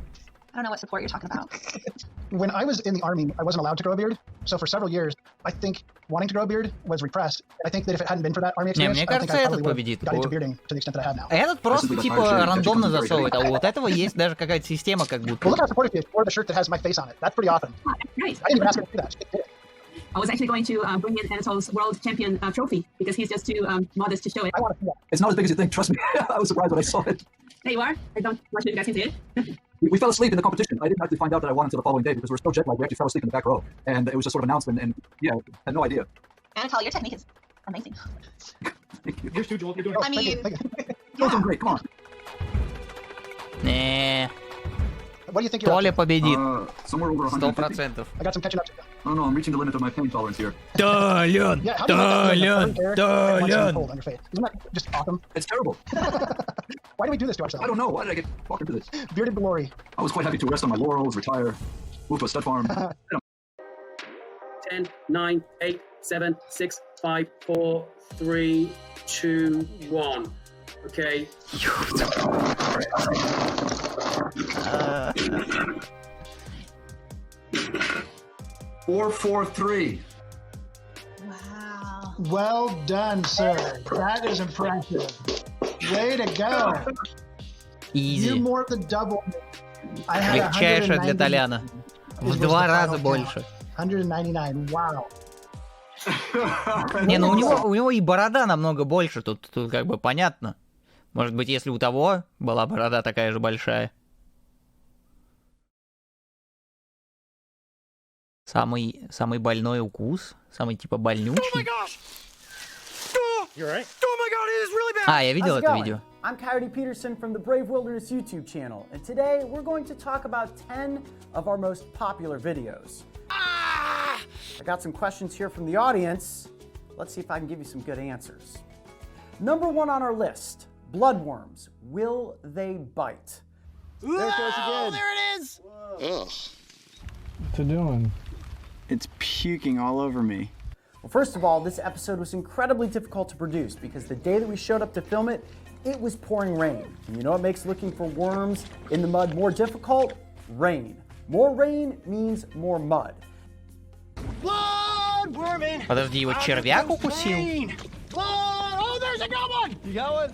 I don't know what support you're talking about.
When I was in the Army, I wasn't allowed to grow a beard. So for several years, I think wanting to grow a beard was repressed. I think that if it hadn't been for that Army experience, I think I probably would have got into bearding to the extent that I have now.
Этот просто типа рандомно засовывает, а вот этого есть даже какая-то система как будто.
Well, look how supportive he is. Or the shirt that has my face on it. That's pretty awesome.
Right.
I didn't even ask her to do that. She did it.
I was actually going to bring in Anatol's world champion trophy because he's just too modest to show it.
I want to see that.
It's not as big as you think, trust me. I was surprised when I saw it.
There you are. I don't want you guys can see it.
We fell asleep in the competition. I didn't actually find out that I won until the following day because we were so jet lagged. We actually fell asleep in the back row. And it was just sort of an announcement, and yeah, I had no idea.
Anatol, your technique is amazing.
Thank you.
Here's two, Joel. You're doing
I mean,
You're doing great, come on.
What do you think you're
Толя победит.
Somewhere over 150.
100%.
I got some catching up to do.
I don't know, I'm reaching the limit of my pain tolerance here.
Толян!
Yeah, how do you like that?
Толян!
Cold on your face. Isn't that just awesome?
It's terrible.
Why do we do this to ourselves?
I don't know. Why did I get walked into this?
Bearded glory.
I was quite happy to rest on my laurels, retire, move to a stud farm.
10, 9, 8, 7, 6, 5, 4, 3, 2, 1. Okay.
4-4-3.
wow.
Well done, sir. That is impressive. Way to go.
Easy.
You more than double. I had
Легчайшее для Толяна. В 2 раза больше.
199. Wow.
Не, ну у него и борода намного больше, тут как бы понятно. Может быть, если у того была борода такая же большая. Самый больной укус, самый типа больнючий. А, я видел это видео.
I'm Coyote Peterson from the Brave Wilderness YouTube channel, and today we're going to talk about 10 of our most popular videos. I got some questions here from the audience. Let's see if I can give you some good answers. Number 1 on our list, bloodworms. Will they bite?
There it goes again.
There it is!
Ugh.
What's it doing? It's puking all over me.
Well, first of all, this episode was incredibly difficult to produce because the day that we showed up to film it, it was pouring rain. And you know what makes looking for worms in the mud more difficult? Rain. More rain means more mud.
Подожди, его червяк укусил?
Oh, there's a good one! You got one?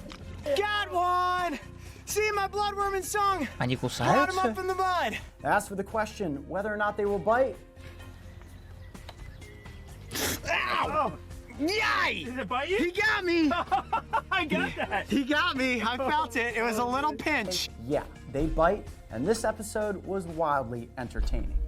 Got one! See my bloodworm and song!
Они
Brought
кусаются?
him up in the mud! As for the question whether or not they will bite. Ow! Yay! Did it bite you? He got me! I got that! He got me! I felt it! It was a little pinch! Yeah, they bite, and this episode was wildly entertaining.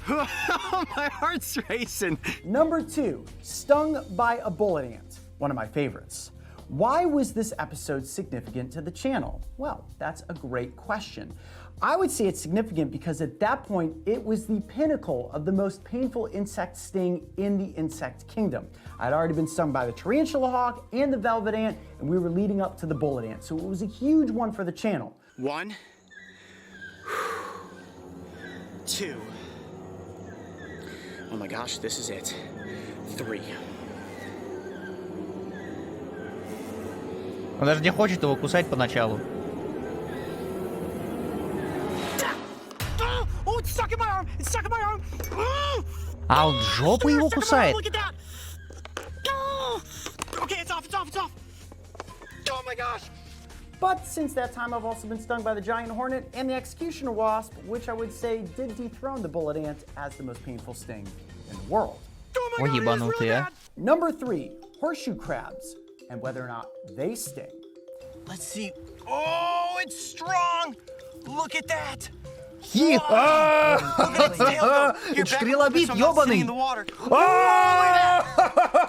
My heart's racing. Number 2, stung by a bullet ant. One of my favorites. Why was this episode significant to the channel? Well, that's a great question. I would say it's significant because at that point, it was the pinnacle of the most painful insect sting in the insect kingdom. I'd already been stung by the tarantula hawk and the velvet ant, and we were leading up to the bullet ant, so it was a huge one for the channel. 1, 2. Oh my gosh, this is it. 3.
Он даже не хочет его кусать поначалу.
Oh, it's stuck in my arm! It's stuck in my arm!
А он жопу его кусает.
Okay, it's off. Oh my gosh.
But since that time, I've also been stung by the giant hornet and the executioner wasp, which I would say did dethrone the bullet ant as the most painful sting in the world.
Ой, ебанутый, а.
Number 3, horseshoe crabs, and whether or not they sting.
Let's see. Oh, it's strong. Look at that.
Это шкрелобит, ёбаный!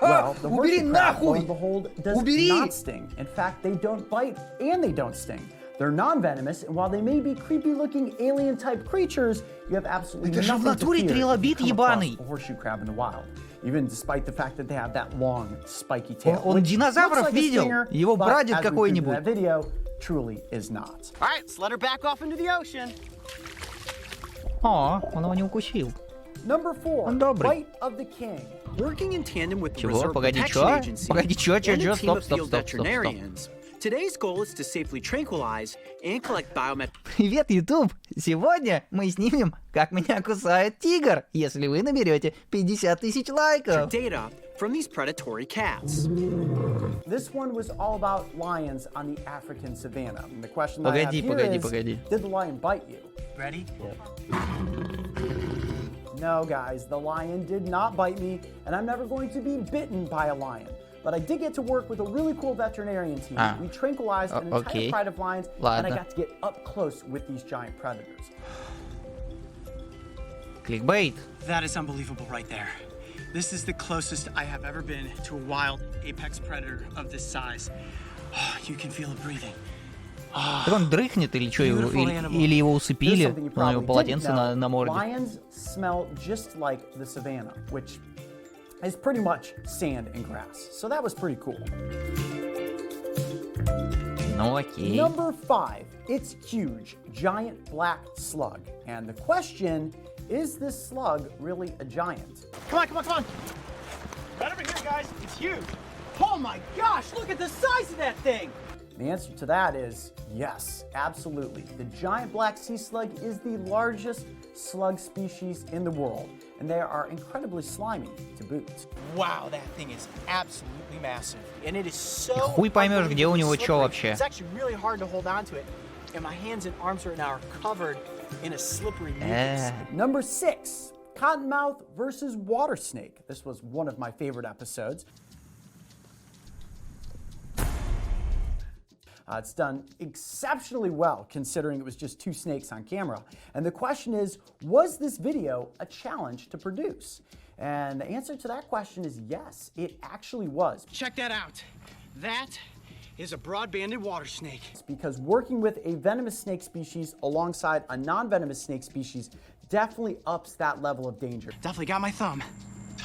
Well, the
Убери
horseshoe crab, lo
нахуй!
and behold, does
Убери!
not sting. In fact, they don't bite and they don't sting. They're non-venomous, and while they may be creepy-looking alien-type creatures, you have absolutely
Это же в
nothing to
натуре
fear if
трилобит
you come across
ебаный.
a horseshoe crab in the wild. Even despite the fact that they have that long, spiky tail.
Он
which
динозавров
looks like a
видел.
stinger,
Его
but
прадед
as we proved in
какой-нибудь.
that video, truly is not.
All right, let's let her back off into the ocean.
О, он его не укусил.
Number 4,
Он добрый.
Bite of the King.
Working in tandem with the
Чего?
Reserve
Погоди,
Protection
чё?
Agency
Погоди, чё?
and a team
Стоп,
of
стоп,
field
стоп, стоп, стоп.
veterinarians, today's goal is to safely tranquilize and collect biometric
Привет, YouTube! Сегодня мы снимем, как меня кусает тигр, если вы наберете 50 тысяч лайков.
data from these predatory cats.
This one was all about lions on the African savannah. And the question that I have
Погоди,
here
погоди,
is,
погоди.
did the lion bite you?
Ready?
No, guys, the lion did not bite me, and I'm never going to be bitten by a lion. But I did get to work with a really cool veterinarian team. We tranquilized an entire pride of lions, and I got to get up close with these giant predators.
Кликбейт.
That is unbelievable right there. This is the closest I have ever been to a wild apex predator of this size. Oh, you can feel it breathing.
Так он дрыхнет или что, или его усыпили,
Here's something you
у него
probably
полотенце
didn't know.
на морде.
Lions smell just like the savannah, which is pretty much sand and grass. So that was pretty cool.
Ну окей.
Number 5, it's huge, giant black slug. And the question, is this slug really a giant?
Come on. Right over here, guys. It's huge. Oh my gosh, look at the size of that thing.
The answer to that is yes, absolutely. The giant black sea slug is the largest slug species in the world, and they are incredibly slimy to boot.
Wow, that thing is absolutely massive. And it is so
Хуй поймешь, где у него чё
slippery.
вообще.
It's actually really hard to hold on to it. And my hands and arms right now are covered in a slippery mucus.
Number 6, cottonmouth versus water snake. This was one of my favorite episodes. It's done exceptionally well considering it was just 2 snakes on camera. And the question is, was this video a challenge to produce? And the answer to that question is yes, it actually was.
Check that out. That is a broad-banded water snake.
It's because working with a venomous snake species alongside a non-venomous snake species definitely ups that level of danger.
Definitely got my thumb.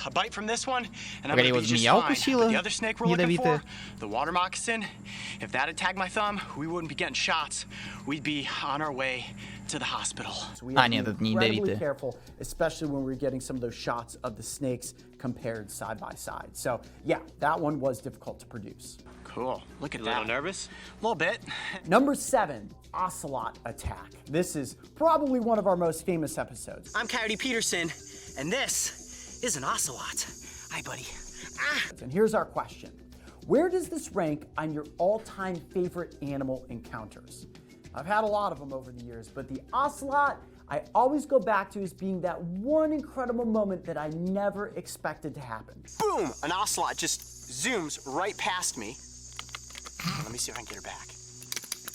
A bite from this one, and I'm
Погоди,
gonna
вот
be just
змея
fine.
укусила
But the other snake we're looking
ядовитая.
for, the water moccasin, if that had tagged my thumb, we wouldn't be getting shots. We'd be on our way to the hospital.
So we have to be incredibly careful, especially when we're getting some of those shots of the snakes compared side by side. So yeah, that one was difficult to produce.
Cool. Look at that. A little nervous? A little bit.
Number 7, ocelot attack. This is probably one of our most famous episodes.
I'm Coyote Peterson, and this is an ocelot. Hi, buddy.
And here's our question. Where does this rank on your all-time favorite animal encounters? I've had a lot of them over the years, but the ocelot I always go back to as being that one incredible moment that I never expected to happen.
Boom! An ocelot just zooms right past me. Let me see if I can get her back.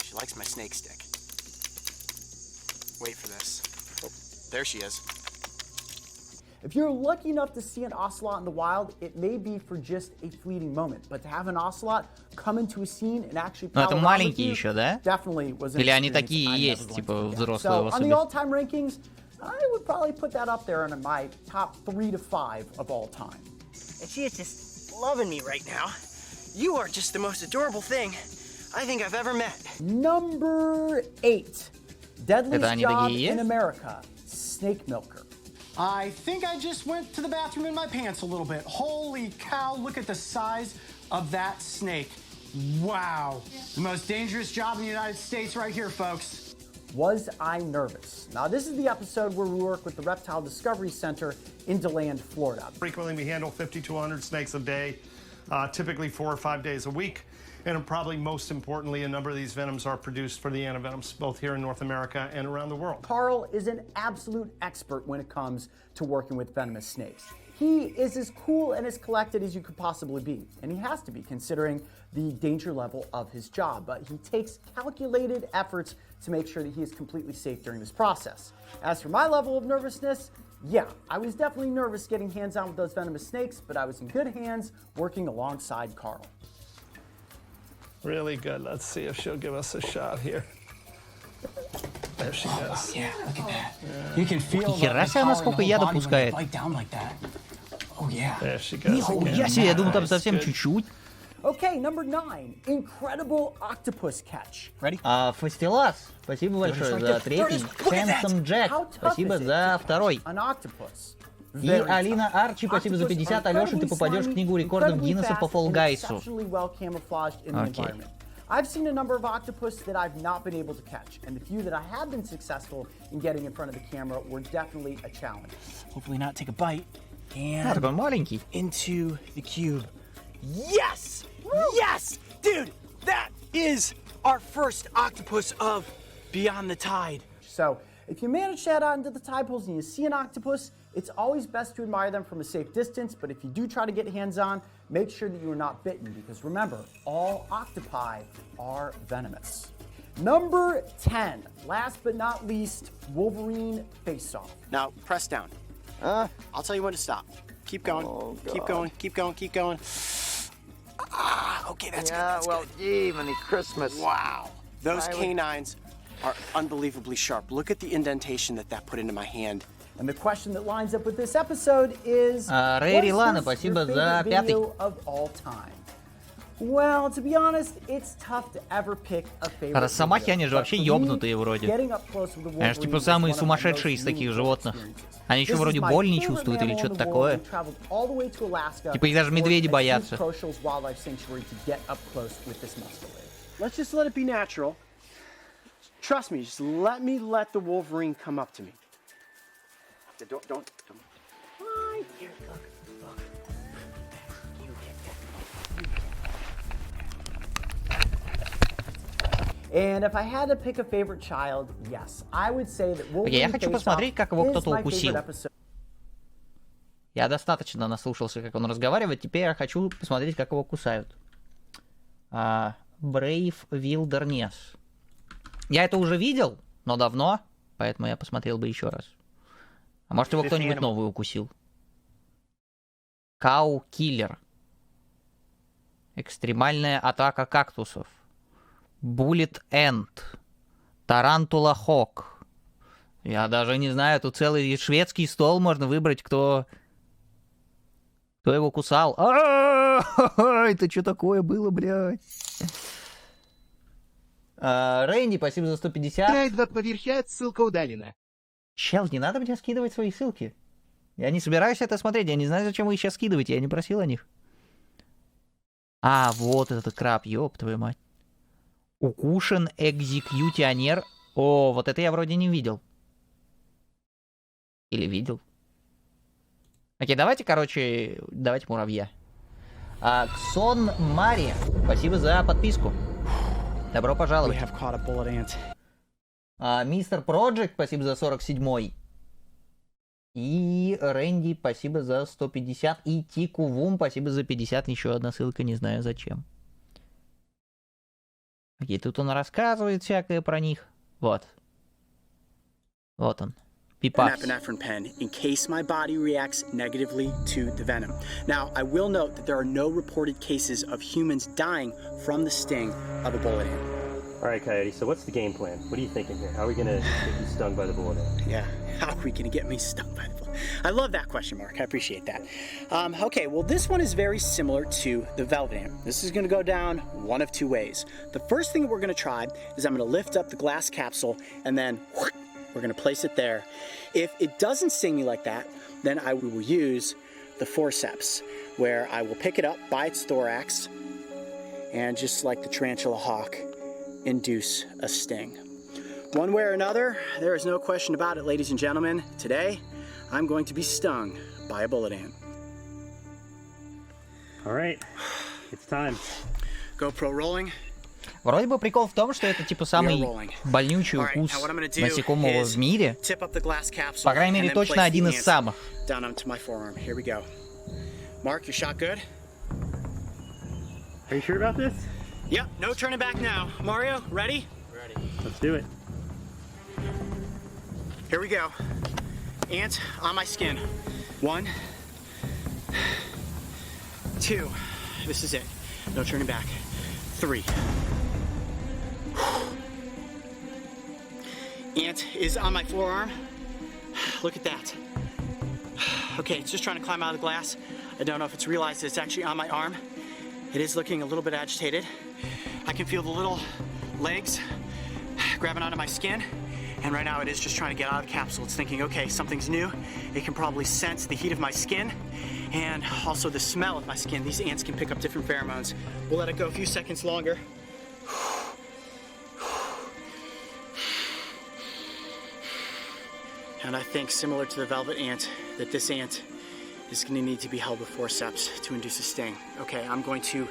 She likes my snake stick. Wait for this. Oh, there she is.
If you're lucky enough to see an ocelot in the wild, it may be for just a fleeting moment. But to have an ocelot come into a scene and actually
Но это
prowl around with
маленькие
you,
еще, да?
definitely was an
Или они
experience
такие
I'm
и
never
есть,
going
типа
to forget.
взрослые
So on the
особи?
all-time rankings, I would probably put that up there in my top 3 to 5 of all time.
And she is just loving me right now. You are just the most adorable thing I think I've ever met.
Number 8, deadliest
они
job
такие есть?
in America, snake milker.
I think I just went to the bathroom in my pants a little bit. Holy cow, look at the size of that snake. Wow. The most dangerous job in the United States right here, folks.
Was I nervous? Now, this is the episode where we work with the Reptile Discovery Center in DeLand, Florida.
Frequently, we handle 50 to 100 snakes a day, typically 4 or 5 days a week. And probably most importantly, a number of these venoms are produced for the antivenoms, both here in North America and around the world.
Carl is an absolute expert when it comes to working with venomous snakes. He is as cool and as collected as you could possibly be, and he has to be considering the danger level of his job, but he takes calculated efforts to make sure that he is completely safe during this process. As for my level of nervousness, yeah, I was definitely nervous getting hands-on with those venomous snakes, but I was in good hands working alongside Carl.
Really good. Let's see if she'll give us a shot here. There she goes.
Yeah, look at that. You can feel
Нихера себе, насколько яда пускает.
Oh, yeah.
There she goes.
Нихуя себе, я думал, там совсем чуть-чуть.
Okay, number 9. Incredible octopus catch.
Ready?
Фастилас, спасибо большое за третий. Handsome Jack, спасибо за второй.
An octopus.
И Алина Арчи, спасибо за 50. Алёша, ты попадешь в книгу рекордов Гиннесса по Fall Guys'у.
Okay. I've seen a number of octopus that I've not been able to catch, and the few that I have been successful in getting in front of the camera were definitely a challenge.
Hopefully not take a bite. And
такой маленький.
Into the cube. Yes! Yes! Dude, that is our first octopus of Beyond the Tide.
So, if you manage to head out into the tide pools and you see an octopus, it's always best to admire them from a safe distance, but if you do try to get hands-on, make sure that you are not bitten, because remember, all octopi are venomous. Number 10, last but not least, Wolverine face-off.
Now, press down. I'll tell you when to stop. Keep going, keep going, keep going, keep going. Ah, okay, that's good. That's
well, Jiminy Christmas.
Wow. Those canines are unbelievably sharp. Look at the indentation that put into my hand.
And the question that lines up with this episode is,
Рэри Лана, спасибо за пятый.
Of all time? Well, to be honest, it's tough to ever pick a favorite.
Росомахи, они же вообще ёбнутые вроде. Они же типа самые сумасшедшие из таких животных. Они еще вроде боль не чувствуют или что-то такое. Типа их даже медведи боятся.
Let's just let it be natural. Trust me, just let the Wolverine come up to me. Don't. Hi, here, look.
And if I had to pick a favorite child, yes, I would say that Wolverine
я хочу посмотреть, как его кто-то укусил. Я достаточно наслушался, как он разговаривает, теперь я хочу посмотреть, как его кусают. Brave Wilderness. Я это уже видел, но давно, поэтому я посмотрел бы еще раз. А может, его кто-нибудь новый укусил? Cow Killer. Экстремальная атака кактусов. Bullet End. Тарантула Хок. Я даже не знаю, тут целый шведский стол можно выбрать, кто его кусал. Это что такое было, блядь? Рэнди, спасибо за 150.
Трейдвор поверхает, ссылка удалена.
Чел, не надо мне скидывать свои ссылки. Я не собираюсь это смотреть, я не знаю, зачем вы их сейчас скидываете, я не просил о них. Вот этот краб, ёб твою мать. Укушен экзекьютионер. О, вот это я вроде не видел. Или видел. Окей, давайте муравья. Ксон Мари, спасибо за подписку. Добро пожаловать. Мистер Проджект, спасибо за 47-й. И Рэнди, спасибо за 150. И Тику Вум, спасибо за 50. Еще одна ссылка, не знаю зачем. Окей, тут он рассказывает всякое про них. Вот. Вот он.
Epinephrine pen in case my body reacts negatively to the venom. Now, I will note that there are no reported cases of humans dying from the sting of a bullet ant.
All right, Coyote, so what's the game plan? What are you thinking here? How are we going to get you stung by the bullet ant?
Yeah, how are we going to get me stung by the bullet? I love that question, Mark. I appreciate that. Okay, well, this one is very similar to the velvet ant. This is going to go down one of two ways. The first thing that we're going to try is I'm going to lift up the glass capsule and then we're going to place it there. If it doesn't sting me like that, then I will use the forceps, where I will pick it up by its thorax and just like the tarantula hawk, induce a sting. One way or another, there is no question about it, ladies and gentlemen. Today, I'm going to be stung by a bullet ant.
All right, it's time.
GoPro rolling.
Вроде бы прикол в том, что это типа самый больнючий укус насекомого в мире. По крайней мере, точно один из самых.
Down onto my forearm. Here we go. Mark, your shot good?
Are you sure about this?
Yep, no turning back now. Mario, ready?
Ready. Let's do it.
Here we go. Ant on my skin. 1, 2. This is it. No turning back. 3. Ant is on my forearm. Look at that. Okay, it's just trying to climb out of the glass. I don't know if it's realized that it's actually on my arm. It is looking a little bit agitated. I can feel the little legs grabbing onto my skin. And right now it is just trying to get out of the capsule. It's thinking, okay, something's new. It can probably sense the heat of my skin and also the smell of my skin. These ants can pick up different pheromones. We'll let it go a few seconds longer. And I think, similar to the velvet ant, that this ant is going to need to be held with forceps to induce a sting. Okay, I'm going to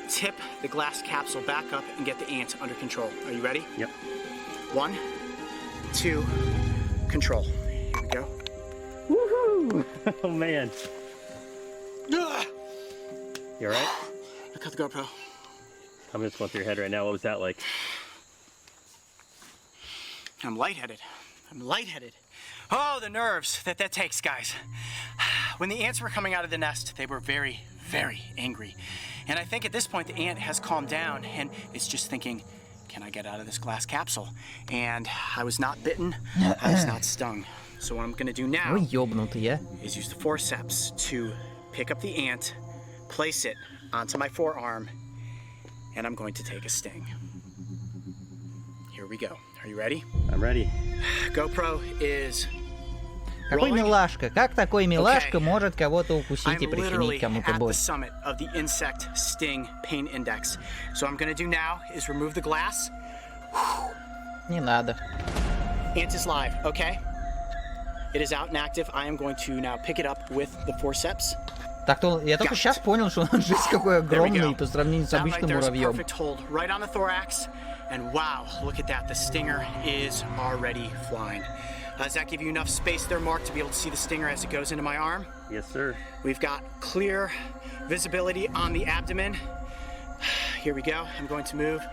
tip the glass capsule back up and get the ant under control. Are you ready?
Yep.
1, 2, control. Here we go.
Woohoo! Oh man. You alright?
I cut the GoPro.
I'm just going through your head right now. What was that like?
I'm lightheaded. Oh, the nerves that takes, guys. When the ants were coming out of the nest, they were very, very angry. And I think at this point the ant has calmed down and it's just thinking, can I get out of this glass capsule? And I was not bitten, I was not stung. So what I'm gonna do now is use the forceps to pick up the ant, place it onto my forearm, and I'm going to take a sting. Here we go. Are you ready?
I'm ready.
GoPro is
Какой милашка? Как такой милашка может кого-то укусить и причинить кому-то боль?
I'm literally at the summit of the insect sting pain index. So what I'm gonna do now is remove the glass.
Не надо.
Ant is live, okay? It is out and active. I am going to now pick it up with the forceps.
Так-то я только сейчас понял, что он жизнь какой огромный по сравнению с обычным муравьем.
Perfect hold right on the thorax. And wow, look at that. The stinger is already flying. Does that give you enough space there, Mark, to be able to see the stinger as it goes into my arm?
Yes, sir.
We've got clear visibility on the abdomen. Here we go. I'm going to move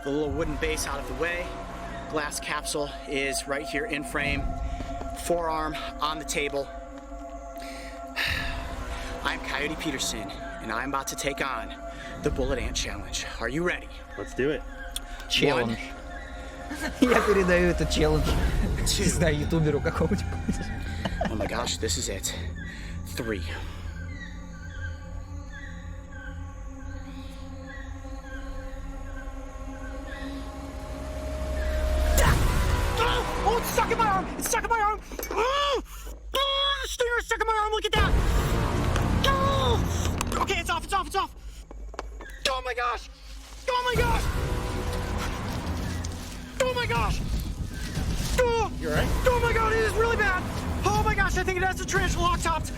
the little wooden base out of the way. Glass capsule is right here in frame. Forearm on the table. I'm Coyote Peterson, and I'm about to take on the Bullet Ant Challenge. Are you ready?
Let's do it.
Челлендж. Я передаю этот челлендж, не знаю, ютуберу какому-нибудь.
Oh my gosh, this is it. 3. Oh, it's stuck in my arm! It's stuck in my arm! Oh, the stinger is stuck in my arm! Look at that! Oh! Okay, it's off, it's off, it's off! Oh my gosh! Oh my gosh! Oh my gosh! Oh!
You alright?
Oh my god, it is really bad! Oh my gosh, I think it has a tarantula lock-topped!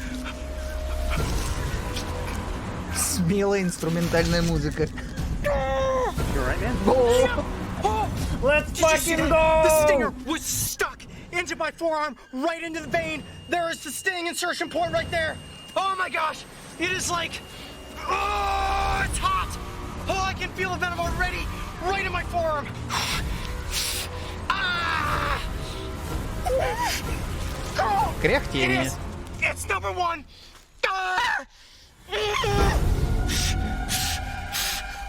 Смелая инструментальная музыка.
You alright, man?
Oh!
Let's fucking go!
The stinger was stuck into my forearm, right into the vein. There is the sting insertion point right there. Oh my gosh! It is like... Oh, it's hot! Oh, I can feel the venom already, right in my forearm. Ah! Oh,
Кряхтение.
it's number 1. Ah!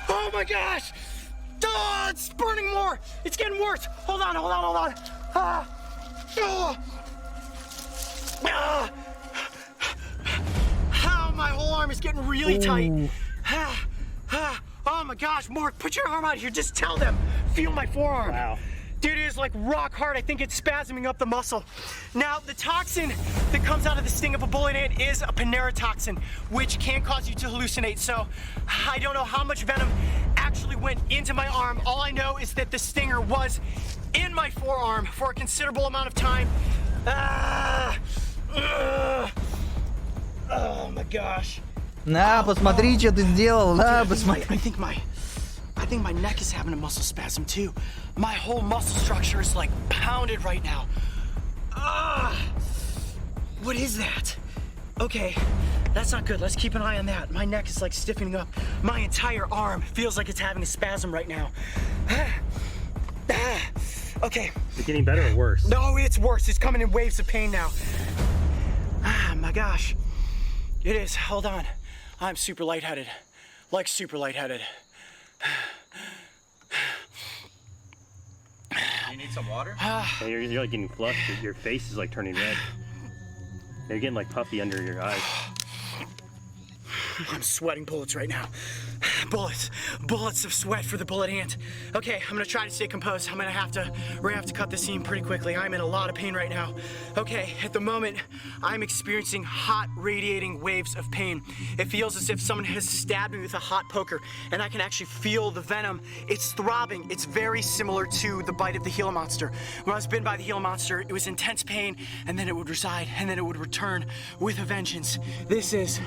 Oh my gosh! Oh, it's burning more! It's getting worse! Hold on, hold on, hold on! Ah! Oh! Ah! Oh, my whole arm is getting really tight. Ah! Ah! Oh my gosh, Mark, put your arm out here. Just tell them. Feel my forearm.
Wow.
Dude, it is like rock hard. I think it's spasming up the muscle. Now, the toxin that comes out of the sting of a bullet ant is a panerotoxin, which can cause you to hallucinate. So, I don't know how much venom
actually went into my arm. All I know is that the stinger was in my forearm for a considerable amount of time. Oh my gosh.
На, посмотри, что ты сделал. На, посмотри.
I think my neck is having a muscle spasm too. My whole muscle structure is like pounded right now. What is that? Okay, that's not good. Let's keep an eye on that. My neck is like stiffening up. My entire arm feels like it's having a spasm right now. Okay.
Is it getting better or worse?
No, it's worse. It's coming in waves of pain now. My gosh. It is. Hold on. I'm super lightheaded. Like super lightheaded.
Do you need some water? Yeah, you're like getting flushed. Your face is like turning red. You're getting like puffy under your eyes.
I'm sweating bullets right now. Bullets of sweat for the bullet ant. Okay, I'm gonna try to stay composed. We're gonna have to cut the scene pretty quickly. I'm in a lot of pain right now. Okay, at the moment, I'm experiencing hot radiating waves of pain. It feels as if someone has stabbed me with a hot poker, and I can actually feel the venom. It's throbbing. It's very similar to the bite of the Gila monster. When I was bitten by the Gila monster, it was intense pain, and then it would reside, and then it would return with a vengeance. This is...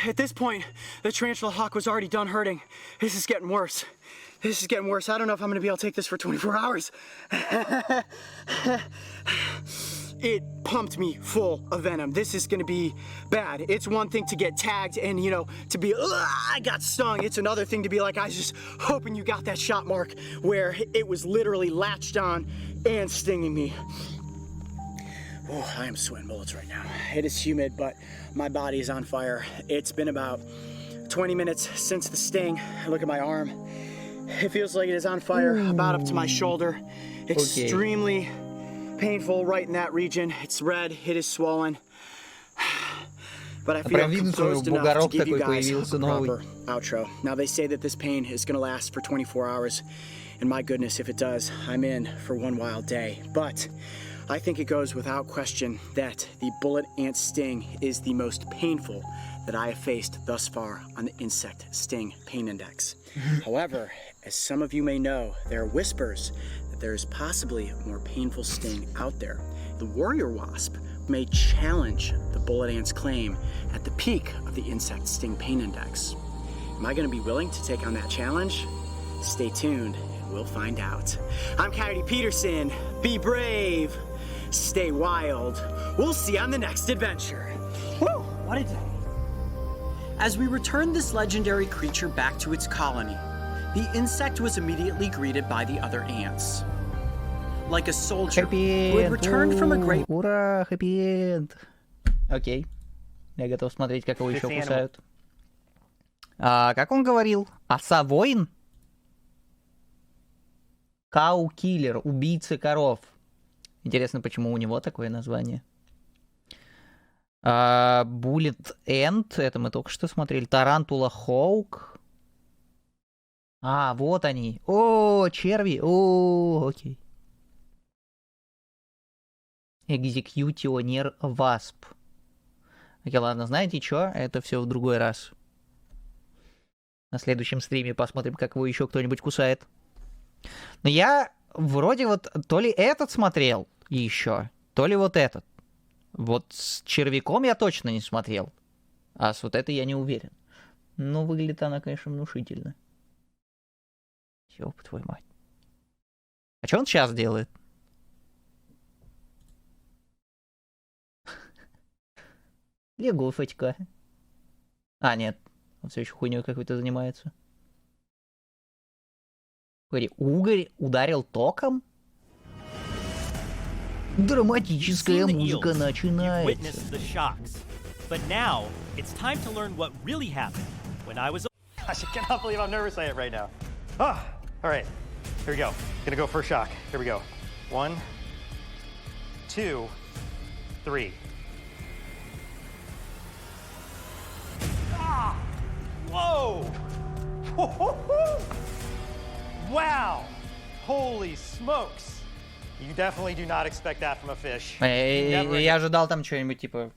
At this point, the tarantula hawk was already done hurting. This is getting worse. This is getting worse. I don't know if I'm gonna be able to take this for 24 hours. It pumped me full of venom. This is gonna be bad. It's one thing to get tagged and, you know, to be, I got stung. It's another thing to be like, I was just hoping you got that shot mark where it was literally latched on and stinging me. Oh, I am sweating bullets right now. It is humid, but my body is on fire. It's been about 20 minutes since the sting. Look at my arm. It feels like it is on fire, about up to my shoulder. Extremely painful right in that region. It's red, it is swollen. But I feel composed enough to give you guys a proper outro. Now they say that this pain is gonna last for 24 hours. And my goodness, if it does, I'm in for one wild day. But I think it goes without question that the bullet ant sting is the most painful that I have faced thus far on the insect sting pain index. However, as some of you may know, there are whispers that there is possibly a more painful sting out there. The warrior wasp may challenge the bullet ant's claim at the peak of the insect sting pain index. Am I going to be willing to take on that challenge? Stay tuned and we'll find out. I'm Coyote Peterson. Be brave. Stay wild. We'll see you on the next adventure. Woo! What a day. As we returned this legendary creature back to its colony, the insect was immediately greeted by the other ants. Like a soldier who had returned from a great...
Ура, хэппи-энд. Окей. Я готов смотреть, как его еще кусают. Как он говорил? Оса-воин? Кау-киллер, убийца коров. Интересно, почему у него такое название. Bullet End, это мы только что смотрели. Тарантула Хоук. Вот они. О, черви. О, окей. Экзекьютионер Васп. Окей, ладно, знаете что? Это все в другой раз. На следующем стриме посмотрим, как его еще кто-нибудь кусает. Но я... Вроде вот то ли этот смотрел еще, то ли вот этот. Вот с червяком я точно не смотрел. А с вот этой я не уверен. Но выглядит она, конечно, внушительно. Ёб твою мать. А что он сейчас делает? Лягушечка. Нет. Он все еще хуйней какой-то занимается. Угорь ударил током? Драматическая музыка начинается.
But now, it's time to learn what really happened when I was...
I cannot believe how nervous I am right now. All right, here we go. Gonna go for a shock. Here we go. 1, 2, 3. Whoa! Wow! Holy smokes! You definitely do not expect that from a fish.
Я ожидал там что-нибудь типа,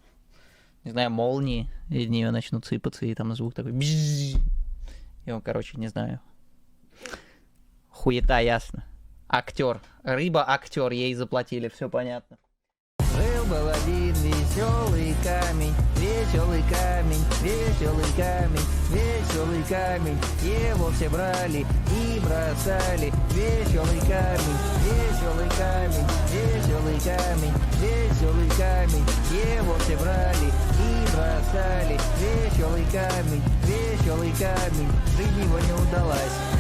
не знаю, молнии из нее начнут сыпаться, и там звук такой бззз. И он, короче, не знаю. Хуета, ясно. Актер. Рыба-актер, ей заплатили, все понятно. Был один веселый камень, веселый камень, веселый камень, веселый камень. Его все брали и бросали. Веселый камень, веселый камень, веселый камень, веселый камень. Его все брали и бросали. Веселый камень, жизнь его не удалась.